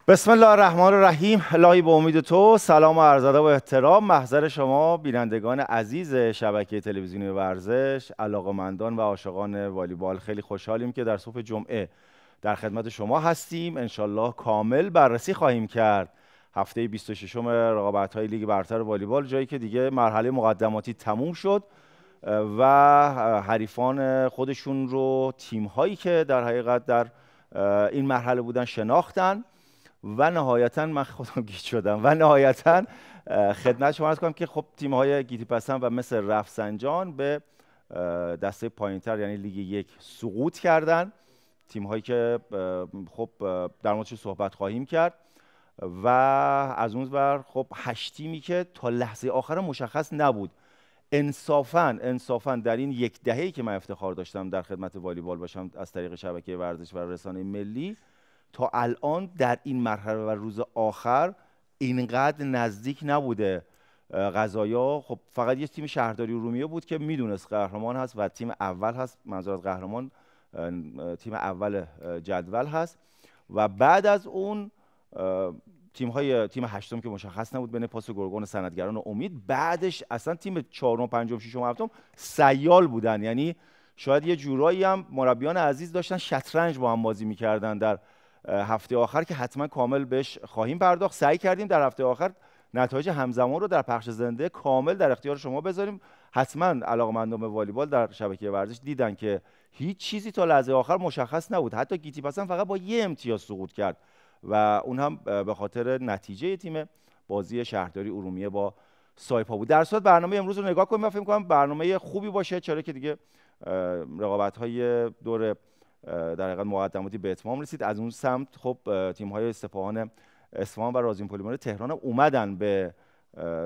بسم الله الرحمن الرحیم. الهی به امید تو، سلام و عرض ادب و احترام محضر شما بینندگان عزیز شبکه تلویزیونی ورزش، علاقه‌مندان و عاشقان والیبال. خیلی خوشحالیم که در صبح جمعه در خدمت شما هستیم. انشالله کامل بررسی خواهیم کرد هفته 26 رقابت‌های لیگ برتر والیبال، جایی که دیگه مرحله مقدماتی تموم شد و حریفان خودشون رو تیم‌هایی که در حقیقت در این مرحله بودن شناختن و نهایتاً من خودم گیج شدم و نهایتاً خدمت شما عرض کنم که خب تیم‌های گیتی پسند و مثل رفسنجان به دسته پایین‌تر یعنی لیگ یک سقوط کردن. تیم‌هایی که خب در موردش صحبت خواهیم کرد و از اون ور خب 8 تیمی که تا لحظه آخر مشخص نبود. انصافاً در این یک دهه‌ای که من افتخار داشتم در خدمت والیبال باشم از طریق شبکه ورزش و رسانه ملی، تا الان در این مرحله و روز آخر اینقدر نزدیک نبوده قضایا. خب فقط یه تیم شهرداری ارومیه بود که میدونست قهرمان هست و تیم اول هست، منظور از قهرمان تیم اول جدول هست، و بعد از اون تیم هشتم که مشخص نبود بین پاس گرگان، صنعتگران و امید. بعدش اصلا تیم چهارم، پنجم، ششم و هفتم سیال بودن، یعنی شاید یه جورایی هم مربیان عزیز داشتن شطرنج با هم بازی میکردن در هفته آخر که حتما کامل بهش خواهیم پرداخت. سعی کردیم در هفته آخر نتایج همزمان رو در پخش زنده کامل در اختیار شما بذاریم. حتما علاقه‌مندان به والیبال در شبکه ورزش دیدن که هیچ چیزی تا لحظه آخر مشخص نبود. حتی گیتی پسند فقط با یه امتیاز سقوط کرد و اون هم به خاطر نتیجه تیم بازی شهرداری ارومیه با سایپا بود. در صورت برنامه امروز رو نگاه کنیم، من فکر می‌کنم برنامه خوبی باشه، چرا که دیگه رقابت‌های دور در حقیقت مقدماتی به اتمام رسید. از اون سمت خب تیم‌های سپاهان اصفهان و رازین پلیمر تهران اومدن به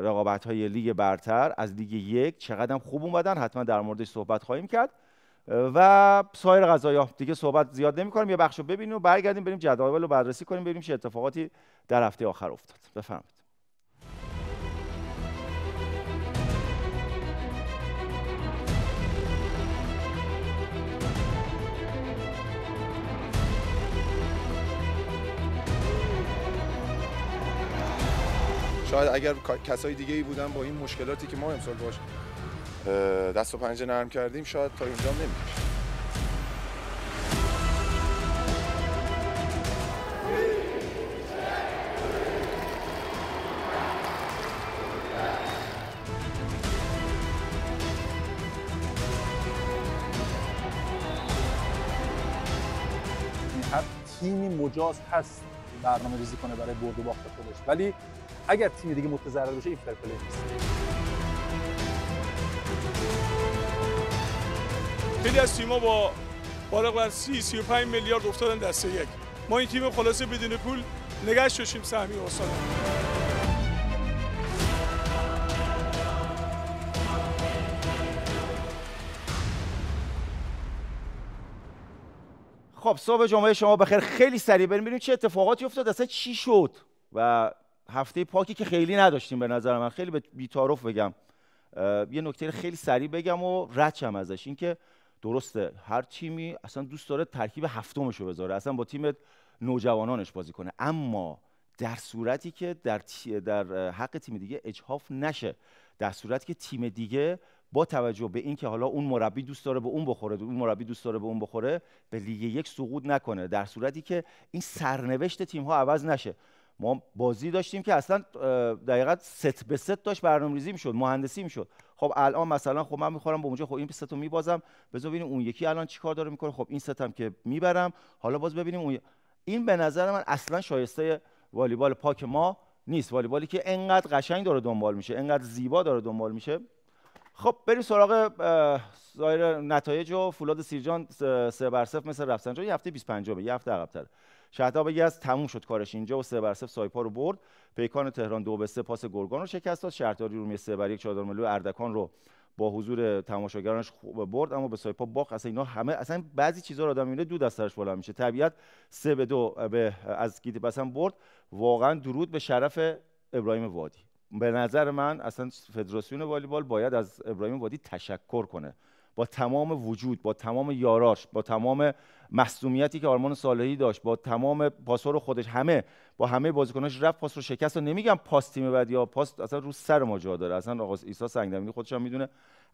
رقابت‌های لیگ برتر از لیگ یک. چقدر خوب اومدن، حتما در موردش صحبت خواهیم کرد و سایر قضایا. دیگه صحبت زیاد نمی‌کنم، یه بخشو ببینیم و برگردیم بریم جدول رو بررسی کنیم، ببینیم چه اتفاقاتی در هفته آخر افتاد. بفرمایید. شاید اگر کسای دیگه ای بودن با این مشکلاتی که ما امسال باش دست و پنجه نرم کردیم شاید تا اینجا نمی‌رسید. هر تیمی مجاز هست برنامه ریزی کنه برای برد و باخت خودش، ولی اگر تیم دیگه متضرر بشه این فرپلی نیست. خیلی از تیم‌ها با بالغ بر 30-35 میلیارد افتادن دسته یک. ما این تیم خلاصه بدون پول نگهش داشتیم سهمیه استاد. خب صبح جمعه شما بخیر. خیلی سریع بریم ببینیم چه اتفاقاتی افتاد، اصلا چی شد. و هفته پاکی که خیلی نداشتیم به نظر من. خیلی بی‌تعارف بگم، یه نکته خیلی سریع بگم و رد شم ازش. این که درسته هر تیمی اصلا دوست داره ترکیب هفتمشو بذاره، اصلا با تیم نوجوانانش بازی کنه، اما در صورتی که در حق تیم دیگه اجحاف نشه، در صورتی که تیم دیگه با توجه به اینکه حالا اون مربی دوست داره به اون بخوره، اون مربی دوست داره به اون بخوره، به لیگ یک سقوط نکنه، در صورتی که این سرنوشت تیم‌ها عوض نشه. ما بازی داشتیم که اصلا دقیقاً ست به ست داشت برنامه‌ریزی می‌شد، مهندسی می‌شد. خب الان مثلا خب من می‌خورم به اونجا، خب این ستو می‌بازم، بذار ببینیم اون یکی الان چیکار داره می‌کنه، خب این ستم که میبرم، حالا باز ببینیم اون این به نظر من اصلا شایسته والیبال پاک ما نیست. والیبالی که انقدر قشنگ داره دنبال میشه، انقدر زیبا داره دنبال میشه. خب بریم سراغ ظاهر نتایج. و فولاد سیرجان 3-0 مثل رفسنجان یه هفته 25 یه هفته عقب‌تره. شهداب یزد تموم شد کارش اینجا و 3-0 سایپا رو برد. پیکان تهران 2-3 پاس گرگان رو شکست داد. شهرداری ارومیه 3-1 چادرملو اردکان رو با حضور تماشاگرانش برد، اما به سایپا باخت. اصلا اینا همه اصلا بعضی چیزا رو آدم میبینه دود از سرش بالا میشه. طبیعت 3-2 از گیتی پسند برد. واقعا درود به شرف ابراهیم وادی. به نظر من اصلا فدراسیون والیبال باید از ابراهیم وادی تشکر کنه با تمام وجود، با تمام یاراش، با تمام مصدومیتی که آرمان صالحی داشت، با تمام پاسور خودش، با همه بازیکناش رفت پاس رو شکست. و نمیگم پاس تیم بعد یا پاس اصلا رو سر ما جا داره، اصلا آقا عیسی سنگدمینی خودش هم میدونه.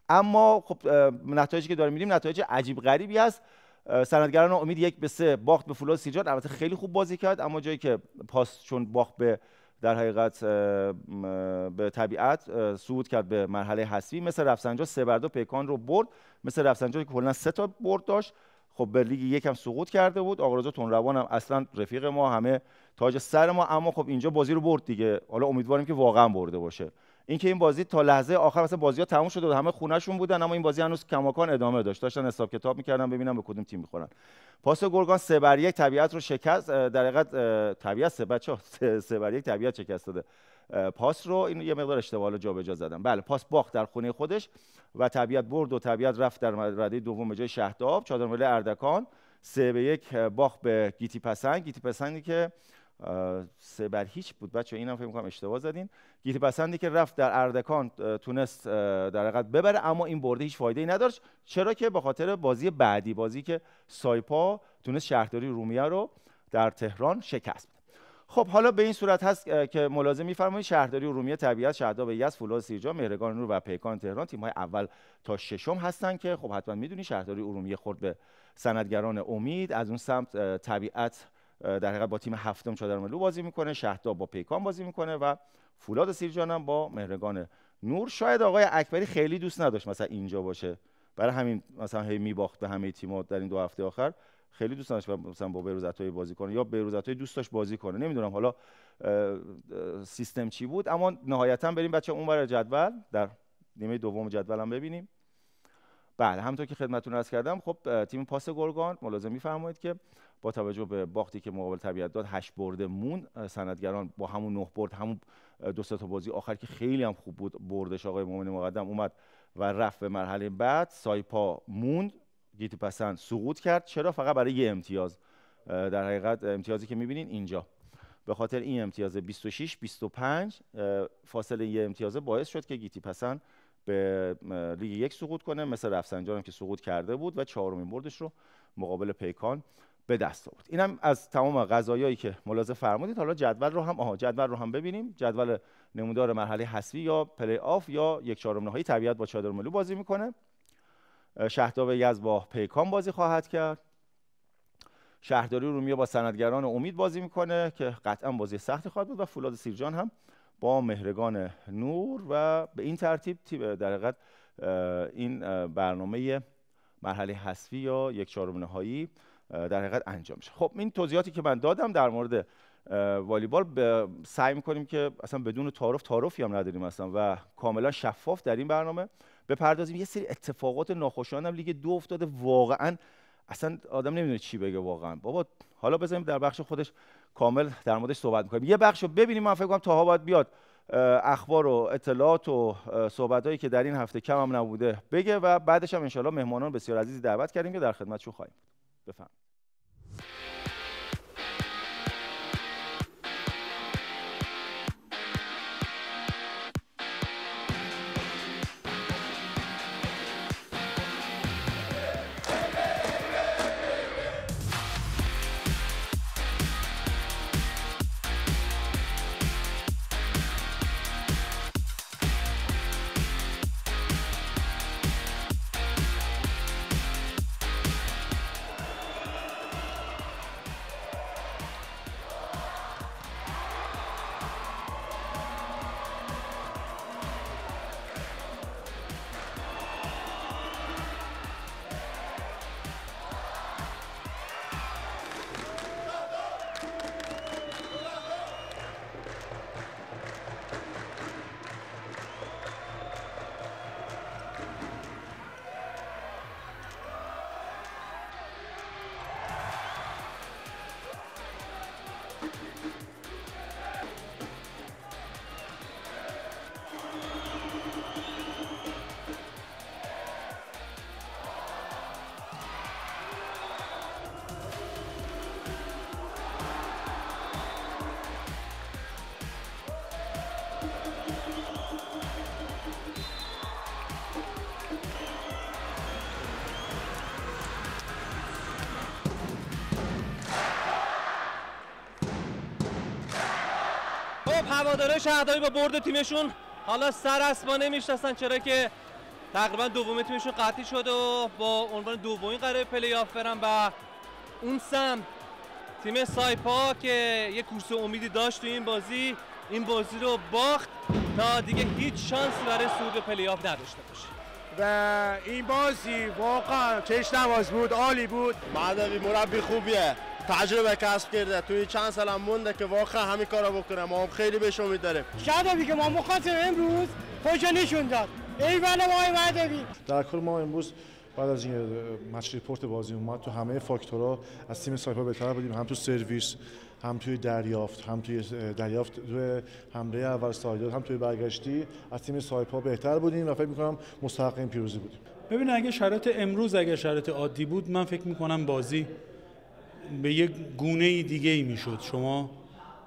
اما خب نتایجی که داریم می‌بینیم نتایج عجیب غریبی است. صنعتگران امید 1-3 باخت به فولاد سیرجان. البته خیلی خوب بازی کرد، اما جایی که پاس چون باخت به در حقیقت به طبیعت صعود کرد به مرحله حذفی. مثل رفسنجان 3-2 پیکان رو برد. مثل رفسنجان که کلا 3 تا برد داشت، خب به لیگ یک هم سقوط کرده بود. آقا رضا تندروان هم اصلا رفیق ما، همه تاج سر ما، اما خب اینجا بازی رو برد دیگه. حالا امیدواریم که واقعا برده باشه. اینکه این بازی تا لحظه آخر مثلا بازی‌ها تموم شده و همه خونه‌شون بودن، اما این بازی هنوز کماکان ادامه داشت. داشتن حساب کتاب می‌کردن ببینن به کدوم تیم می‌خورن. پاس گرگان 3-1 طبیعت رو شکست. در حقیقت طبیعت بچه‌ها 3-1 طبیعت شکست داده پاس رو. این یه مقدار اشتباه جابجا زدن. بله پاس باخت در خونه خودش و طبیعت برد و طبیعت رفت در رده دوم به جای شهداب. چادرملو اردکان 3-1 باخت به گیتی پسند. گیتی پسندی که 3-0 بود بچه، اینم فکر می‌کنم اشتباه زدین. گیتی پسندی که رفت در اردکان تونست در حقیقت ببره، اما این برده هیچ فایده‌ای نداشت. چرا که به خاطر بازی بعدی، بازی که سایپا تونست شهرداری رومیه رو در تهران شکست بده. خب حالا به این صورت هست که ملاحظه می‌فرمایید شهرداری رومیه طبیعت، شهداب یزد، فولاد سیرجان، مهرگان نور و پیکان تهران تیم‌های اول تا ششم هستن که خب حتما می‌دونید شهرداری رومیه خورد به صنعتگران امید. از اون سمت طبیعت در حقیقت با تیم هفتم چادرملو بازی میکنه، شهداب با پیکان بازی میکنه و فولاد سیرجان هم با مهرگان نور. شاید آقای اکبری خیلی دوست نداشت مثلا اینجا باشه، برای همین مثلا هی میباخت به همه تیم‌ها در این 2 هفته آخر. خیلی دوست داشت مثلا با بیروزتوی بازی کنه یا بیروزتوی دوست داشت بازی کنه، نمیدونم حالا سیستم چی بود. اما نهایتا بریم بچه اونور جدول، در نیمه دوم جدول هم ببینیم. بله همونطور که خدمتتون عرض کردم، خب تیم پاس گرگان ملاحظه می‌فرمایید که با توجه به باختی که مقابل طبیعت داد 8 برده مون. صنعتگران با همون 9 برد، همون 2 تا بازی آخر که خیلی هم خوب بود بردش، آقای مومن مقدم اومد و رفت به مرحله بعد. سایپا موند، گیتی پسند سقوط کرد. چرا؟ فقط برای یه امتیاز. در حقیقت امتیازی که می‌بینین اینجا به خاطر این امتیاز 26-25 فاصله یه امتیازه باعث شد که گیتی پسند به لیگ یک سقوط کنه، مثل رفسنجان هم که سقوط کرده بود و 4مین بردش رو مقابل پیکان به دست آورد. اینم از تمام قضایایی که ملاحظه فرمودید. حالا جدول رو هم ببینیم. جدول نمودار مرحله حذفی یا پلی آف یا 1/4 نهایی. طبیعت با چادرملو بازی میکنه. شهداب یزد با پیکان بازی خواهد کرد. شهرداری رومیه با صنعتگران امید بازی میکنه که قطعا بازی سختی خواهد بود و فولاد سیرجان هم با مهرگان نور. و به این ترتیب در حقیقت این برنامه مرحله حذفی یا 1/4 نهایی در حقیقت انجام میشه. خب این توضیحاتی که من دادم در مورد والیبال سعی میکنیم که اصلا بدون تعارفی هم نداریم اصلا و کاملا شفاف در این برنامه بپردازیم. یه سری اتفاقات ناخوشایند هم لیگ 2 افتاده، واقعا اصلا آدم نمیدونه چی بگه واقعا. بابا حالا بذاریم در بخش خودش کامل در موردش صحبت میکنیم. یه بخشو ببینیم. من فکر کنم تاها باید بیاد اخبار و اطلاعات و صحبتایی که در این هفته کم هم نبوده بگه و بعدش هم انشالله مهمانان بسیار عزیزی دعوت کردیم که در خدمتشون خواهیم بود. بفرمایید. هواداره شهرداری با برد تیمشون حالا سر اسبا نمیشناسن، چرا که تقریبا دومین تیمشون قطعی شد و با عنوان دومین قرار پلی آف برن و اون سمت تیم سایپا که یه کورس امیدی داشت تو این بازی رو باخت تا دیگه هیچ شانسی برای صعود به پلی آف نداشته باشه. و این بازی واقعا چشم‌نواز بود، عالی بود. مهدوی مربی خوبیه، تجربه کسب کرده، توی چند سال هم مونده که واقعا همین کارو بکنه. ما هم خیلی بهش امید داریم. شهرداری که ما مخاطب امروز خودشو نشون داد. ایول وای مهدوی. در کل ما امروز بعد از این مچ ریپورت بازی اومد تو همه فاکتورها از تیم سایپا بهتر بودیم، هم تو سرویس، هم توی دریافت، هم توی حمله اول سایداد، هم توی برگشتی از تیم سایپا بهتر بودیم و فکر می‌کنم مستحق این پیروزی بودیم. ببین اگه شرایط امروز اگه شرایط عادی بود من فکر می‌کنم بازی به یک گونه دیگه‌ای میشد. شما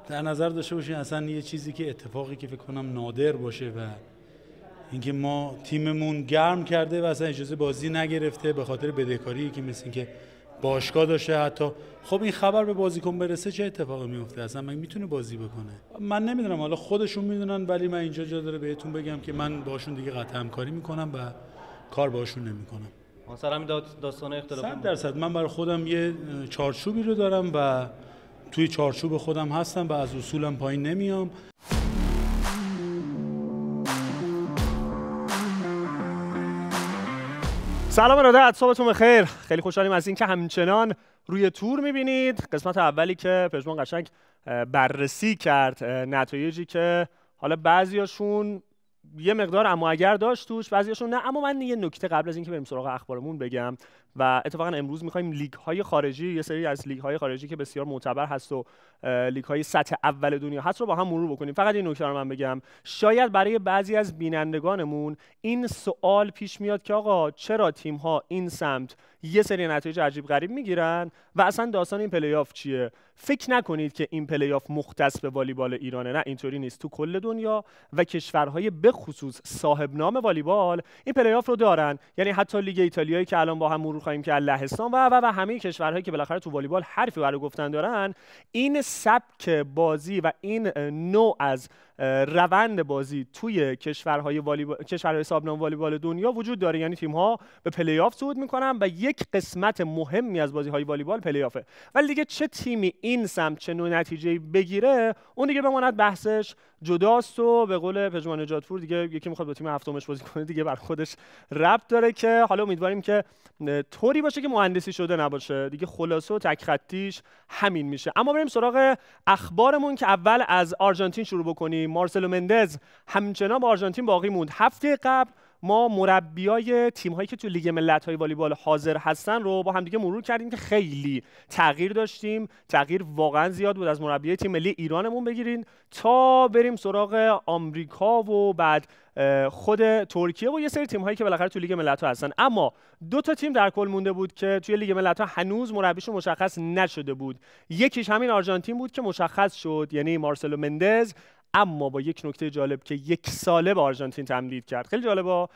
در نظر داشته باشین اصلا یه چیزی که اتفاقی که فکر کنم نادر باشه و اینکه ما تیممون گرم کرده و اصلا اجازه بازی نگرفته به خاطر بدهکاری که مثل اینکه باشگاه داشته. حتی خب این خبر به بازیکن برسه چه اتفاقی میفته؟ اصلا من میتونه بازی بکنه؟ من نمیدونم، حالا خودشون میدونن، ولی من اینجا جا داره بهتون بگم که من باشون دیگه قطعا همکاری میکنم و کار باشون نمیکنم. سر همین داستان اختلاف 100% من برای خودم یه چارچوبی رو دارم و توی چارچوب خودم هستم و از اصولم پایین نمیام. سلام ارادت، صبحتون بخیر. خیلی خوشحالیم از اینکه همچنان روی تور میبینید. قسمت اولی که پژمان قشنگ بررسی کرد نتایجی که حالا بعضیاشون یه مقدار اما اگر داشت توش، بعضیاشون نه. اما من یه نکته قبل از اینکه بریم سراغ اخبارمون بگم و اتفاقا امروز می‌خوایم لیگ‌های خارجی، یه سری از لیگ‌های خارجی که بسیار معتبر هست و لیگ‌های سطح اول دنیا هست رو با هم مرور بکنیم. فقط این نکته رو من بگم، شاید برای بعضی از بینندگانمون این سوال پیش میاد که آقا چرا تیم‌ها این سمت یه سری نتایج عجیب غریب میگیرن و اصلا داستان این پلی آف چیه؟ فکر نکنید که این پلی آف مختص به والیبال ایرانه، نه اینطوری نیست. تو کل دنیا و کشورهای به خصوص صاحب نام والیبال این پلی آف رو دارن. یعنی حتی لیگ ایتالیایی که الان با هم مرور خواهیم که لهستان و همه کشورهایی که بالاخره تو والیبال حرفی برای گفتن دارن، این سبک بازی و این نوع از روند بازی توی کشورهای صاحب نام والیبال دنیا وجود داره. یعنی تیم‌ها به پلی آف صعود می‌کنن و یک قسمت مهمی از بازی‌های والیبال پلی آفه. ولی دیگه چه تیمی این سمت چه نوع نتیجه‌ای بگیره اون دیگه بماند بحثش جداست و به قول پژمان نجاتپور دیگه یکی میخواد با تیم هفتمش بازی کنه دیگه بر خودش ربط داره، که حالا امیدواریم که طوری باشه که مهندسی شده نباشه دیگه. خلاصه و تک خطیش همین میشه. اما بریم سراغ اخبارمون که اول از آرژانتین شروع بکنیم. مارسلو مندز همچنان با آرژانتین باقی موند. هفته قبل ما مربیای تیم‌هایی که تو لیگ ملت‌های والیبال حاضر هستن رو با هم دیگه مرور کردیم که خیلی تغییر داشتیم. تغییر واقعا زیاد بود. از مربیای تیم ملی ایرانمون بگیرین تا بریم سراغ آمریکا و بعد خود ترکیه و یه سری تیم‌هایی که بالاخره تو لیگ ملت‌ها هستن. اما دو تا تیم در کل مونده بود که توی لیگ ملت‌ها هنوز مربیشون مشخص نشده بود. یکیش همین آرژانتین بود که مشخص شد، یعنی مارسلو مندز، اما با یک نکته جالب که 1 ساله به آرژانتین تمدید کرد. خیلی جالبه،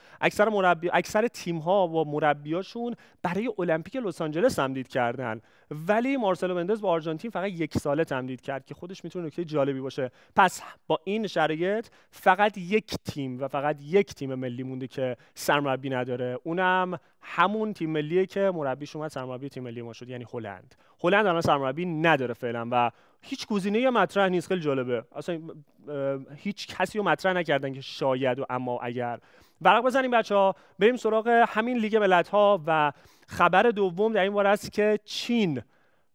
اکثر تیم‌ها با مربیاشون برای المپیک لس آنجلس تمدید کردن، ولی مارسلو مندز با آرژانتین فقط 1 ساله تمدید کرد که خودش میتونه نکته جالبی باشه. پس با این شرایط فقط یک تیم ملی مونده که سرمربی نداره، اونم همون تیم ملیه که مربیش اومد سرمربی تیم ملی ما شد، یعنی هلند. هلند الان سرمربی نداره فعلا و هیچ گزینه‌ای مطرح نیست. خیلی جالبه، اصلا هیچ کسی رو مطرح نکردن که شاید و اما اگر. ورق بزنیم بچه‌ها، بریم سراغ همین لیگ ملت‌ها و خبر دوم در این باره است که چین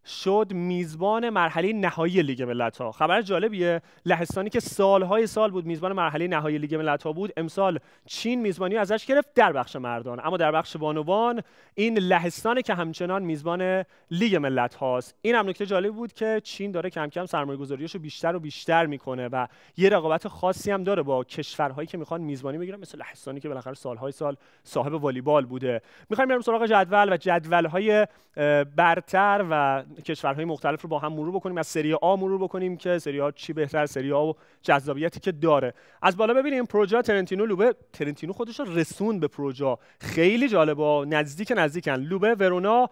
شد میزبان مرحله نهایی لیگ ملت‌ها. خبر جالبیه. لهستانی که سالهای سال بود میزبان مرحله نهایی لیگ ملت‌ها بود، امسال چین میزبانی ازش گرفت در بخش مردان. اما در بخش بانوان این لهستانی که همچنان میزبان لیگ ملت‌هاست. این هم نکته جالب بود که چین داره کم کم سرمایه‌گذاریاشو بیشتر و بیشتر میکنه و یه رقابت خاصی هم داره با کشورهایی که میخوان میزبانی بگیرن، مثل لهستانی که بالاخره سالهای سال صاحب والیبال بوده. می‌خوایم بریم سراغ جدول و جدول‌های برتر و کشورهای مختلف رو با هم مرور بکنیم. از سری آ مرور بکنیم که سری آ چی بهتر، سری آ و جذابیتی که داره. از بالا ببینیم پروژا، ترنتینو، لوبه. ترنتینو خودش رو رسوند به پروژا، خیلی جالبه، نزدیکن. لوبه، ورونا،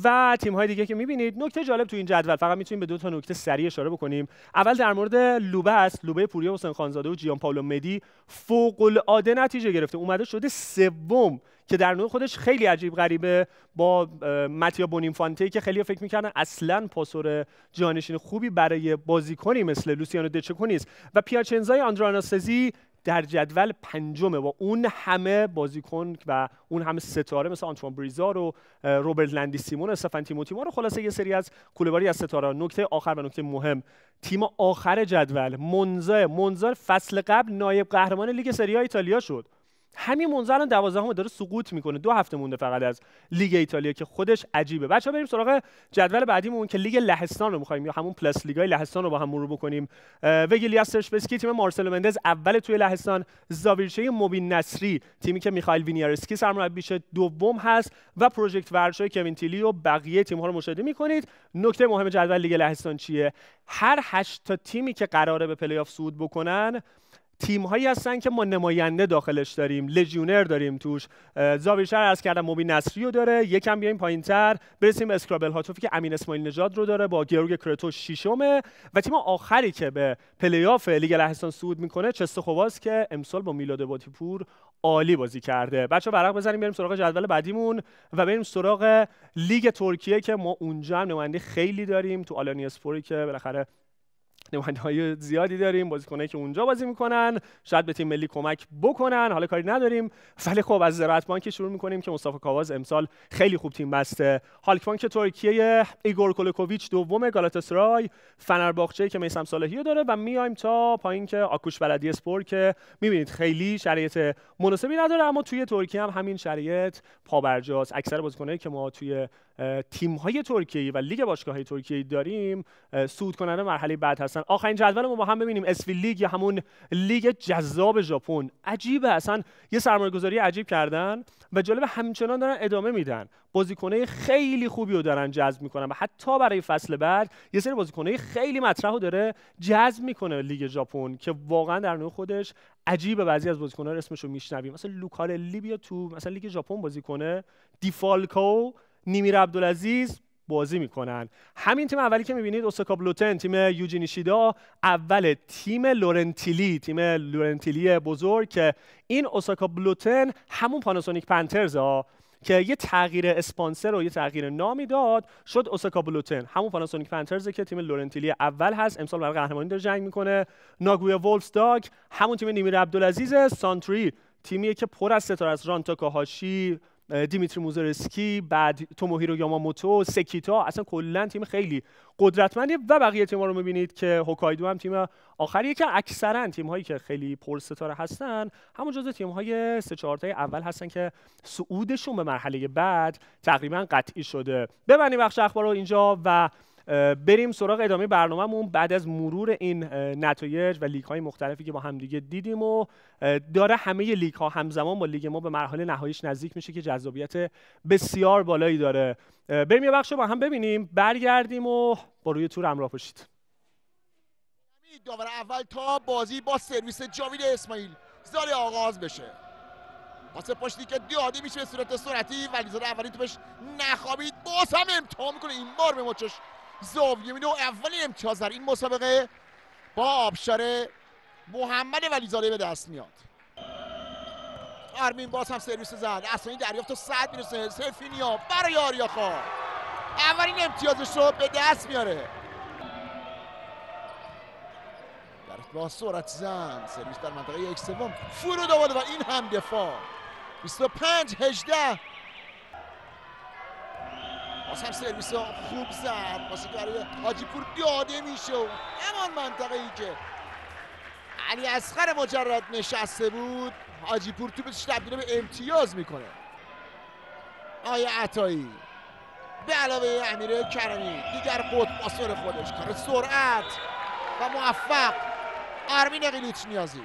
و تیم‌های دیگه که می‌بینید. نکته جالب تو این جدول فقط می‌تونیم به 2 تا نکته سریع اشاره بکنیم. اول در مورد لوبه است. لوبه پوریا حسین خانزاده و جیان پائولو مدی فوق‌العاده نتیجه گرفته، اومده شده سوم که در نوع خودش خیلی عجیب غریبه، با ماتیا بونینفانته که خیلی فکر می‌کردن اصلاً پاسور جانشین خوبی برای بازیکنی مثل لوسیانو دچکو نیست و پیاچنزای آندراناسزی در جدول پنجمه با اون همه بازیکن و اون همه ستاره مثل آنتوان بریزار و روبرت لندی سیمون و استفان تیموتیما رو، خلاصه یه سری از کوله‌باری از ستاره. نکته آخر و نکته مهم، تیم آخر جدول مونزا فصل قبل نایب قهرمان لیگ سری آ ایتالیا شد. همین مونزا الان 12ام داره سقوط میکنه، 2 هفته مونده فقط از لیگ ایتالیا که خودش عجیبه. بچه‌ها بریم سراغ جدول بعدیمون که لیگ لهستان رو می‌خوایم یا همون پلاس لیگای لهستان رو با هم مرور بکنیم. وگیلیا سرشپسکی تیم مارسلو مندز اول توی لهستان، زاویرچه مبین نصری تیمی که میخائیل وینیارسکی سرمربیشه دوم هست و پروژکت ورشای کوین تیلی و بقیه تیم‌ها رو مشاهده می‌کنید. نکته مهم جدول لیگ لهستان چیه؟ هر 8 تا تیمی که قراره به پلی‌آف صعود بکنن تیم‌هایی هستن که ما نماینده داخلش داریم، لژیونر داریم توش. زاویرچه رو عرض کردم مبین نصری رو داره. یکم بیایم پایین‌تر برسیم به اسکرابل هاتوفی که امین اسماعیل نژاد رو داره با گیورگ کرتوش ششمه و تیم آخری که به پلی‌آف لیگ لهستان صعود میکنه چستخوواست که امسال با میلاد باتیپور عالی بازی کرده. بچه‌ها ورق بزنیم بریم سراغ جدول بعدیمون و بریم سراغ لیگ ترکیه که ما اونجا هم نماینده خیلی داریم تو آلانیاسپوری که بالاخره نماینده‌های زیادی داریم، بازیکنایی که اونجا بازی میکنن، شاید به تیم ملی کمک بکنن، حالا کاری نداریم. ولی خب از زراعت بانک شروع میکنیم که مصطفی کاواز امسال خیلی خوب تیم بسته. هالک بانک ترکیه ایگور کولوکوویچ دومه، گالاتاسرای، فنرباغچه که میثم صالحی رو داره و میایم تا پایین که آکوش بلدیه‌اسپور که میبینید خیلی شرایط مناسبی نداره، اما توی ترکیه هم همین شرایط پابرجاست. اکثر بازیکنایی که ما توی تیم‌های ترکیه‌ای و لیگ باشگاه‌های ترکیه‌ای داریم صعود کننده مرحله بعد هستن. آخرین جدول ما با هم ببینیم. اسوی لیگ یا همون لیگ جذاب ژاپن. عجیبه، اصلا یه سرمایه‌گذاری عجیب کردن و جالب همچنان دارن ادامه میدن. بازیکنای خیلی خوبی رو دارن جذب میکنن و حتی برای فصل بعد یه سری بازیکنای خیلی مطرح رو داره جذب میکنه لیگ ژاپن که واقعا در نوع خودش عجیبه. بعضی از بازیکن‌ها اسمشو میشنویم، مثلا لوکارلی بیا تو مثلا لیگ ژاپن بازی کنه، دیفالکو، نیمیر عبدالعزیز بازی میکنن. همین تیم اولی که میبینید اوساکا بلوتن تیم یوجی نیشیدا اول، تیم لورنتیلی بزرگ که این اوساکا بلوتن همون پاناسونیک پنترز که یه تغییر اسپانسر و یه تغییر نامی داد شد اوساکا بلوتن. همون پاناسونیک پنترز که تیم لورنتیلی اول هست، امسال برای قهرمانی داره جنگ میکنه. ناگویا وولفسداگ همون تیم نیمیر عبدالعزیز. سانتری تیمیه که پر از ستاره است، ران تاکاهاشی، دیمیتری موزرسکی، بعد توموهیرو یاماموتو، سکیتا، اصلا کلا تیم خیلی قدرتمندی. و بقیه تیم‌ها رو می‌بینید که هوکایدو هم تیم آخریه که اکثرا تیم‌هایی که خیلی پر ستاره هستن همون جزو تیم‌های 3-4 تای اول هستن که صعودشون به مرحله بعد تقریبا قطعی شده. ببندیم بخش اخبار رو اینجا و بریم سراغ ادامه برنامه‌مون بعد از مرور این نتایج و لیگ‌های مختلفی که با هم دیگه دیدیم و داره همه لیگ‌ها همزمان با لیگ ما به مرحله نهاییش نزدیک میشه که جذابیت بسیار بالایی داره. بریم یه بخش رو با هم ببینیم، برگردیم و با روی تور همراه باشید. داور اول تا بازی با سرویس جاوید اسماعیل زاده آغاز بشه. واسه پشتی که دیادی میشه به صورت سرعتی ولی زاده اولی توپش نخوابید، باز هم امتحان میکنه، این بار به مچش زاویه میده و اولین امتیاز در این مسابقه با آبشار محمد ولیزاده به دست میاد. آرمین باز هم سرویس زد، اصلا دریافت و صد میرسه، سفینیا برای آریاخا اولین امتیازش رو به دست میاره. با سرعت زن سرویس در منطقه 1/3 فرود آورده و این هم دفاع 25-18. باز هم سرویس خوب زد واسه که برای حاجی پور داده میشه و همان منطقه ای که علی اصغر مجرد نشسته بود حاجی پور توپش تبدیل به امتیاز میکنه. آیه عطایی به علاوه امیر کرمی دیگر قطب پاسور خودش کار سرعت و موفق. آرمین قلیچ نیازی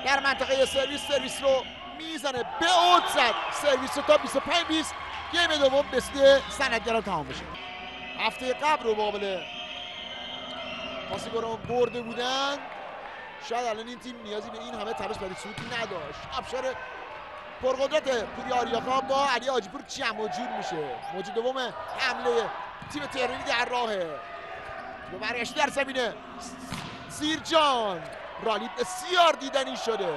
در منطقه سرویس رو میزنه، به اوت زد سرویس رو تا 25-20 گیم دوم بسته سندگران تمام بشه. هفته قبل رو مقابل بازیکنان برده بودن، شاید الان این تیم نیازی به این همه تلاش برای صعود نداشت. آبشار پرقدرت پوری آریاخا با علی حاجی پور جمع و جور میشه. موج دوم حمله تیم تهرانی در راهه. به برگشت در زمینه سیرجان، رالی بسیار دیدنی شده.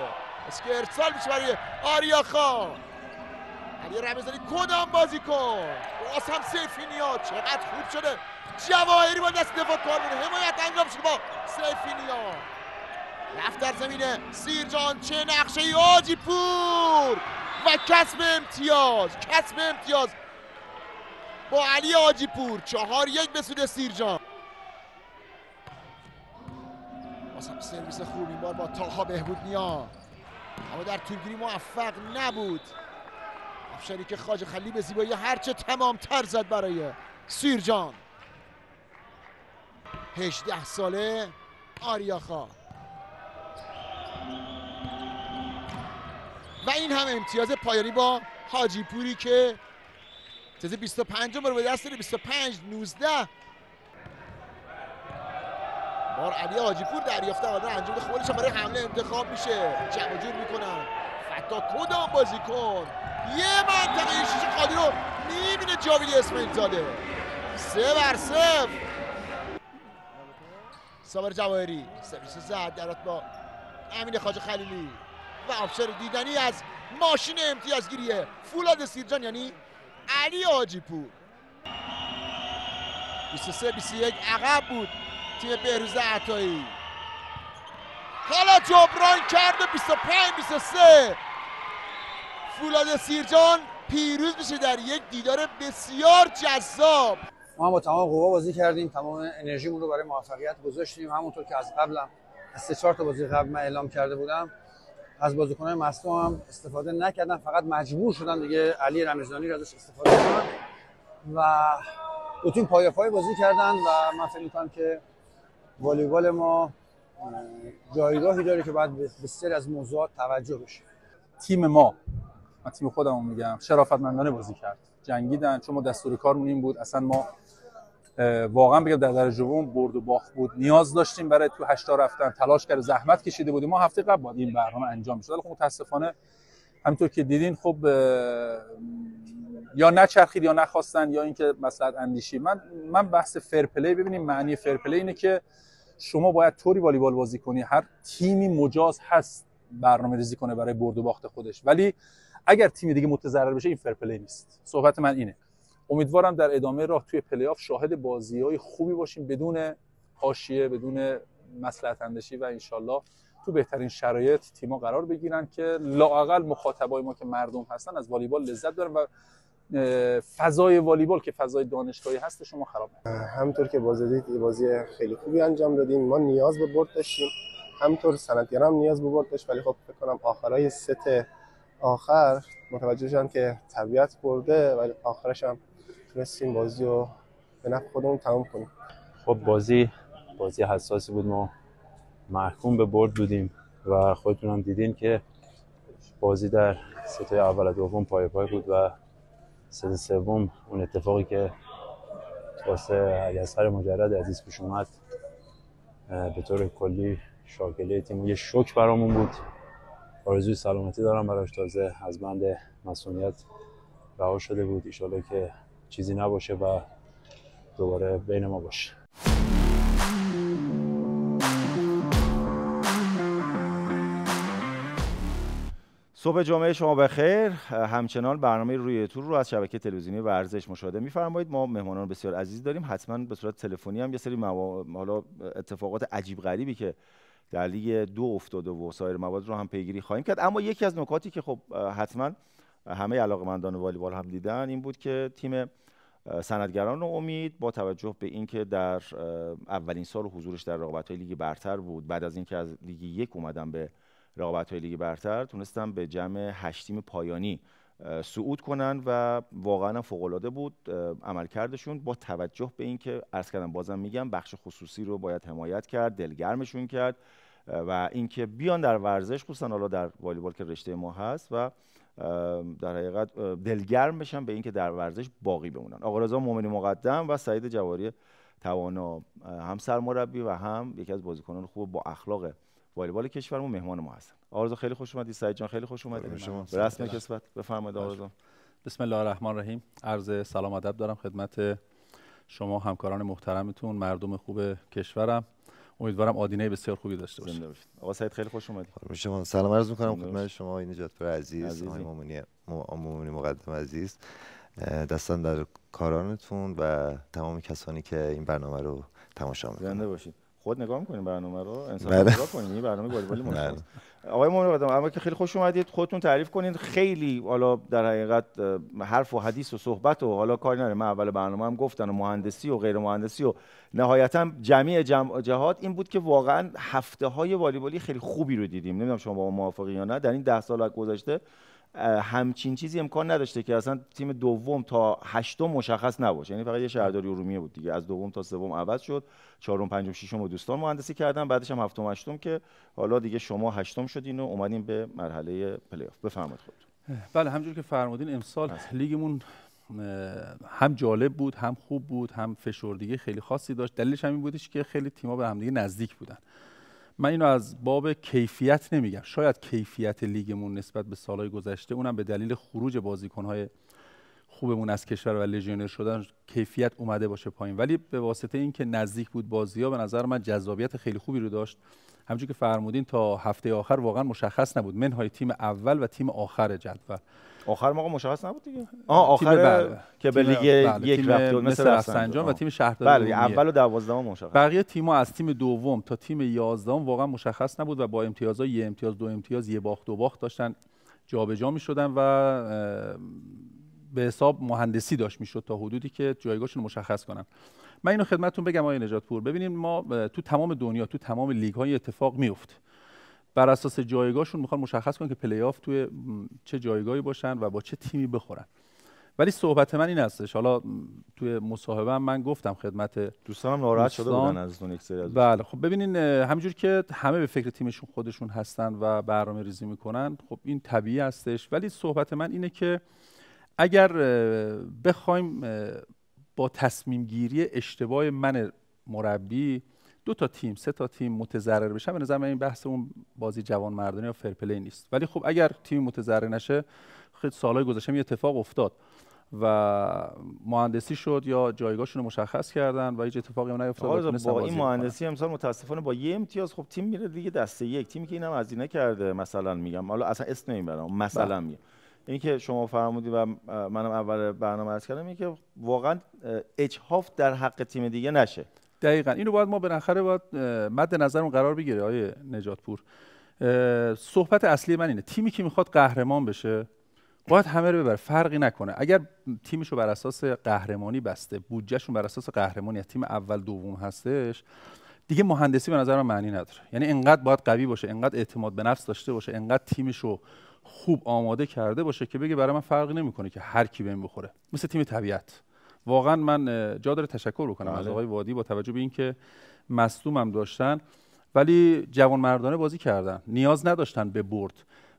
اسم که ارسال میشه برای آریاخا. علی رمضانی کدام بازیکن؟ باز هم سیفینیا چقدر خوب شده. جواهری با دست دفاع کار میکنه، حمایت انجام شده با سیفینیا. رفت در زمینه سیرجان، چه نقشه ای حاجی پور و کسب امتیاز با علی حاجی پور. 4-1 به سود سیرجان. بازم سرویس خوب این بار با طاها بهبود نیا، اما در طولگیری موفق نبود. افشاری که خواجه خلیلی به زیبایی هرچه تمام تر زد برای سیرجان. 18 ساله آریاخا و این هم امتیاز پایانی با حاجی پوری که تازه 25 رو به دست 25-19. بار علی حاجی پور دریافته قادر انجام خودش برای حمله انتخاب میشه. جمع جور میکنن. فتا کدام بازیکن؟ یه منطقه شیشه خالی رو میبینه جاوید اسماعیل زاده. 3-0. صابر جواهری سرویس زد در با امین خواجه خلیلی و آبشار دیدنی از ماشین امتیازگیریه فولاد سیرجان یعنی علی حاجی پور. 23-21 عقب بود تیم بهروز عطایی. حالا جبران کرده 25-23. فولاد سیرجان پیروز میشه در یک دیدار بسیار جذاب. ما هم با تمام قوا بازی کردیم، تمام انرژیمون رو برای موفقیت گذاشتیم. همونطور که از قبلم از 3-4 تا بازی قبل من اعلام کرده بودم، از بازیکن‌های مصدوم هم استفاده نکردن، فقط مجبور شدن دیگه علی رمضانی رو ازش استفاده کنن و دو تیم پایه‌پای بازی کردن و من فکر می‌کنم که والیبال ما جایگاهی داره که باید به سری از موضوعات توجه بشه. تیم ما، من تیم خودمو میگم، شرافتمندانه بازی کرد، جنگیدن، چون ما دستور کارمون این بود. اصلا ما واقعا بگم در درجه دوم برد و باخت بود، نیاز داشتیم برای تو 8 تا رفتن، تلاش کرد، زحمت کشیده بودیم. ما هفته قبل بود این برنامه انجام میشد، ولی خب متاسفانه همونطور که دیدین خب یا نچرخید یا نخواستن یا اینکه مصلحت اندیشی. من بحث فر پلی، ببینیم معنی فر پلی اینه که شما باید طوری والیبال بازی کنی، هر تیمی مجاز هست برنامه‌ریزی کنه برای برد و باخت خودش، ولی اگر تیم دیگه متضرر بشه این فر پلی نیست. صحبت من اینه. امیدوارم در ادامه راه توی پلی آف شاهد بازی‌های خوبی باشیم بدون حاشیه، بدون مصلحت اندیشی و انشالله تو بهترین شرایط تیم‌ها قرار بگیرن که لااقل مخاطبای ما که مردم هستن از والیبال لذت ببرن و فضای والیبال که فضای دانشگاهی هست شما خراب نکنید. همونطور که بازی خیلی خوبی انجام دادیم، ما نیاز به برد داشتیم، همونطور سندگرا هم نیاز به برد داشت، ولی خب فکر کنم آخرای ست آخر متوجه شدن که طبیعت برده، ولی آخرش هم تونستیم بازی رو به نفع خودمون تمام کنیم. خب بازی حساسی بود، ما محکوم به برد بودیم و خودتون هم دیدین که بازی در ستای اول و دوم پای بود و ست سوم اون اتفاقی که واسه علیاصغر مجرد عزیز پیش اومد به طور کلی شاکله تیم یه شوک برامون بود. آرزوی سلامتی دارم براش، تازه از بند مسئولیت رها شده بود، ان شاءالله که چیزی نباشه و دوباره بین ما باشه. صبح جمعه شما بخیر. همچنان برنامه روی تور رو از شبکه تلویزیونی ورزش مشاهده می‌فرمایید. ما مهمانان بسیار عزیز داریم، حتما به صورت تلفنی هم یه سری حالا اتفاقات عجیب غریبی که در لیگ 2 افتاده و سایر موارد رو هم پیگیری خواهیم کرد. اما یکی از نکاتی که خب حتما همه علاقه‌مندان والیبال هم دیدن این بود که تیم سندگران امید با توجه به اینکه در اولین سال حضورش در رقابت‌های لیگ برتر بود، بعد از اینکه از لیگ 1 اومدن به رقابت‌های لیگ برتر، تونستن به جمع 8 تیم پایانی صعود کنن و واقعا فوق‌العاده بود عملکردشون، با توجه به اینکه عرض کردم، بازم میگم بخش خصوصی رو باید حمایت کرد، دلگرمشون کرد و اینکه بیان در ورزش، خصوصا حالا در والیبال که رشته ما هست، و در حقیقت دلگرم بشن به اینکه در ورزش باقی بمونن. آقا رضا مومنی مقدم و سعید جواری توانا، هم سرمربی و هم یکی از بازیکنان خوب با اخلاق والیبال کشورمون، مهمان ما هستن. آرزو خیلی خوش اومدی، سعید جان خیلی خوش اومدید. به رسم کسبت بفرمایید آرزو. بسم الله الرحمن الرحیم. عرض سلام ادب دارم خدمت شما همکاران محترمتون، مردم خوب کشورم. امیدوارم آدینه بسیار خوبی داشته باشید. آقا سعید خیلی خوش اومدید. شما سلام عرض می‌کنم خدمت شما آقای نجاتپور عزیز، آقای مومنی مقدم عزیز، دستان در کارانتون و تمام کسانی که این برنامه رو تماشا می‌کنن. زنده باشید. خود نگاه می‌کنین برنامه رو، انصافا نگاه کنین، این برنامه والیبال مشخص. آقای مومنی اما که خیلی خوش اومدید، خودتون تعریف کنین. خیلی حالا در حقیقت حرف و حدیث و صحبت و حالا کاری نداره، من اول برنامه هم گفتن و مهندسی و غیر مهندسی و نهایتا جمعی جهات این بود که واقعا هفته‌های والیبالی خیلی خوبی رو دیدیم. نمیدونم شما با موافقین یا نه. در این 10 سال گذشته همچین چیزی امکان نداشته که اصلا تیم دوم تا هشتم مشخص نباشه. یعنی فقط یه شهرداری ارومیه بود دیگه، از دوم تا سوم عوض شد، چهارم پنجم ششم و دوستان مهندسی کردن، بعدش هم هفتم هشتم که حالا دیگه شما هشتم شدین و اومدین به مرحله پلی آف. بفرمایید خودتون. بله همونجوری که فرمودین امسال لیگمون هم جالب بود، هم خوب بود، هم فشردگی خیلی خاصی داشت. دلیلش هم این بودش که خیلی تیم‌ها به هم دیگه نزدیک بودن. من اینو از باب کیفیت نمیگم، شاید کیفیت لیگمون نسبت به سالهای گذشته، اونم به دلیل خروج بازیکن‌های خوبمون از کشور و لژیونر شدن، کیفیت اومده باشه پایین، ولی به واسطه اینکه نزدیک بود بازی‌ها، به نظر من جذابیت خیلی خوبی رو داشت. همونجوری که فرمودین تا هفته آخر واقعا مشخص نبود منهای تیم اول و تیم آخر جدول. آخر موقع مشخص نبود دیگه. آخر که به لیگ یک رفت مثل رفسنجان و تیم شهرداری. بله اول و 12 مشخص. بقیه تیم‌ها از تیم دوم تا تیم 11 واقعا مشخص نبود و با امتیازهای 1 امتیاز 2 امتیاز 1 باخت 2 باخت داشتن جابجا می‌شدن و به حساب مهندسی داشت میشد تا حدودی که جایگاهشون مشخص کنن. من اینو خدمتتون بگم آقای نجاتپور، ببینید ما تو تمام دنیا تو تمام لیگ‌های اتفاق میفته. بر اساس جایگاهشون میخوان مشخص کنن که پلی آف توی چه جایگاهی باشن و با چه تیمی بخورن. ولی صحبت من این هستش، حالا توی مصاحبه من گفتم خدمت دوستانم ناراحت شده بودن از اون یک سری از بله خب ببینین همینجور که همه به فکر تیمشون خودشون هستن و برنامه ریزی میکنن، خب این طبیعی هستش. ولی صحبت من اینه که اگر بخوایم با تصمیم گیری اشتباه من مربی 2 تا تیم 3 تا تیم متضرر بشن، به نظر من این بحث اون بازی جوان مردانه یا فرپلی نیست. ولی خب اگر تیم متضرر نشه، خیلی سالهای گذشته این اتفاق افتاد و مهندسی شد یا جایگاهشون رو مشخص کردن و هیچ اتفاقی هم نیفتاد. با این مهندسی امسال متاسفانه با 1 امتیاز خب تیم میره دیگه دسته یک، تیمی که اینم هزینه کرده، مثلا میگم حالا اصلا اسم نمیبرم، مثلا میگم اینی که شما فرمودید و منم اول برنامه عرض کردم، اینی که واقعا اجحاف در حق تیم دیگه نشه. دقیقاً اینو باید ما بالاخره باید مد نظرمون قرار بگیره آیه نجاتپور. صحبت اصلی من اینه تیمی که میخواد قهرمان بشه باید همه رو ببره، فرقی نکنه. اگر تیمشو بر اساس قهرمانی بسته، بودجهشون بر اساس قهرمانی تیم اول دوم هستش، دیگه مهندسی به نظر من معنی نداره. یعنی انقدر باید قوی باشه، انقدر اعتماد به نفس داشته باشه، انقدر تیمشو خوب آماده کرده باشه که بگه برای من فرقی نمیکنه که هر کی بهم بخوره. مثل تیم طبیعت. واقعا من جا داره تشکر بکنم از آقای وادی، با توجه به اینکه مصدومم داشتن ولی جوانمردانه بازی کردن، نیاز نداشتن به برد.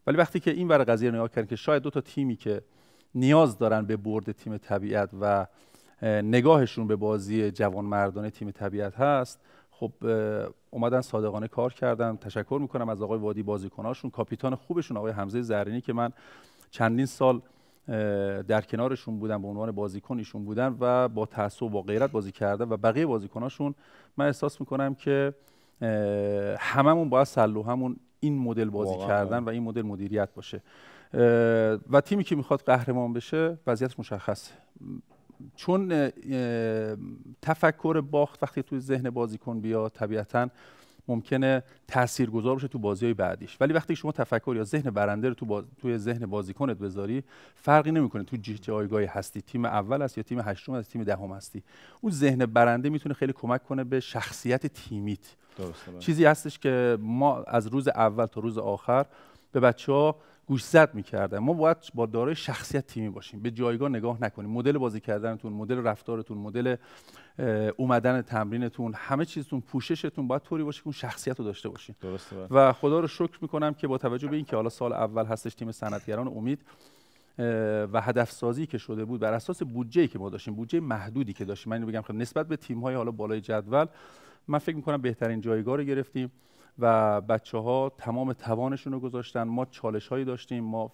ولی وقتی که این ور قضیه نگاه کردن که شاید 2 تا تیمی که نیاز دارن به برد تیم طبیعت و نگاهشون به بازی جوانمردانه تیم طبیعت هست، خب اومدن صادقانه کار کردن. تشکر میکنم از آقای وادی، بازیکناشون، کاپیتان خوبشون آقای حمزه زرینی که من چندین سال در کنارشون بودم، به عنوان بازیکن ایشون بودن و با تعصب و با غیرت بازی کردن و بقیه بازیکناشون من احساس میکنم که هممون باید سلوهمون این مدل بازی کردن و این مدل مدیریت باشه و تیمی که میخواد قهرمان بشه وضعیت مشخصه. چون تفکر باخت وقتی توی ذهن بازیکن بیاد طبیعتاً ممکنه تاثیرگذار باشه تو بازی‌های بعدیش، ولی وقتی شما تفکر یا ذهن برنده رو توی ذهن بازیکنت بذاری، فرقی نمیکنه تو جایگاهی هستی، تیم اول هست یا تیم هشتم هست، تیم دهم هستی، اون ذهن برنده میتونه خیلی کمک کنه به شخصیت تیمیت. درسته. چیزی هستش که ما از روز اول تا روز آخر به بچه‌ها گوشزد می‌کردن، ما باید با دارای شخصیت تیمی باشیم، به جایگاه نگاه نکنیم. مدل بازی کردنتون، مدل رفتارتون، مدل اومدن تمرینتون، همه چیزتون، پوششتون باید طوری باشه که اون شخصیت رو داشته باشین. درسته. و خدا رو شکر میکنم که با توجه به اینکه حالا سال اول هستش تیم صنعتگران امید و هدف سازی که شده بود بر اساس بودجه‌ای که ما داشتیم، بودجه محدودی که داشتیم، من اینو بگم خب نسبت به تیم‌های حالا بالای جدول من فکر میکنم بهترین جایگاه رو گرفتیم و بچه‌ها تمام توانشون رو گذاشتن. ما چالش‌هایی داشتیم، ما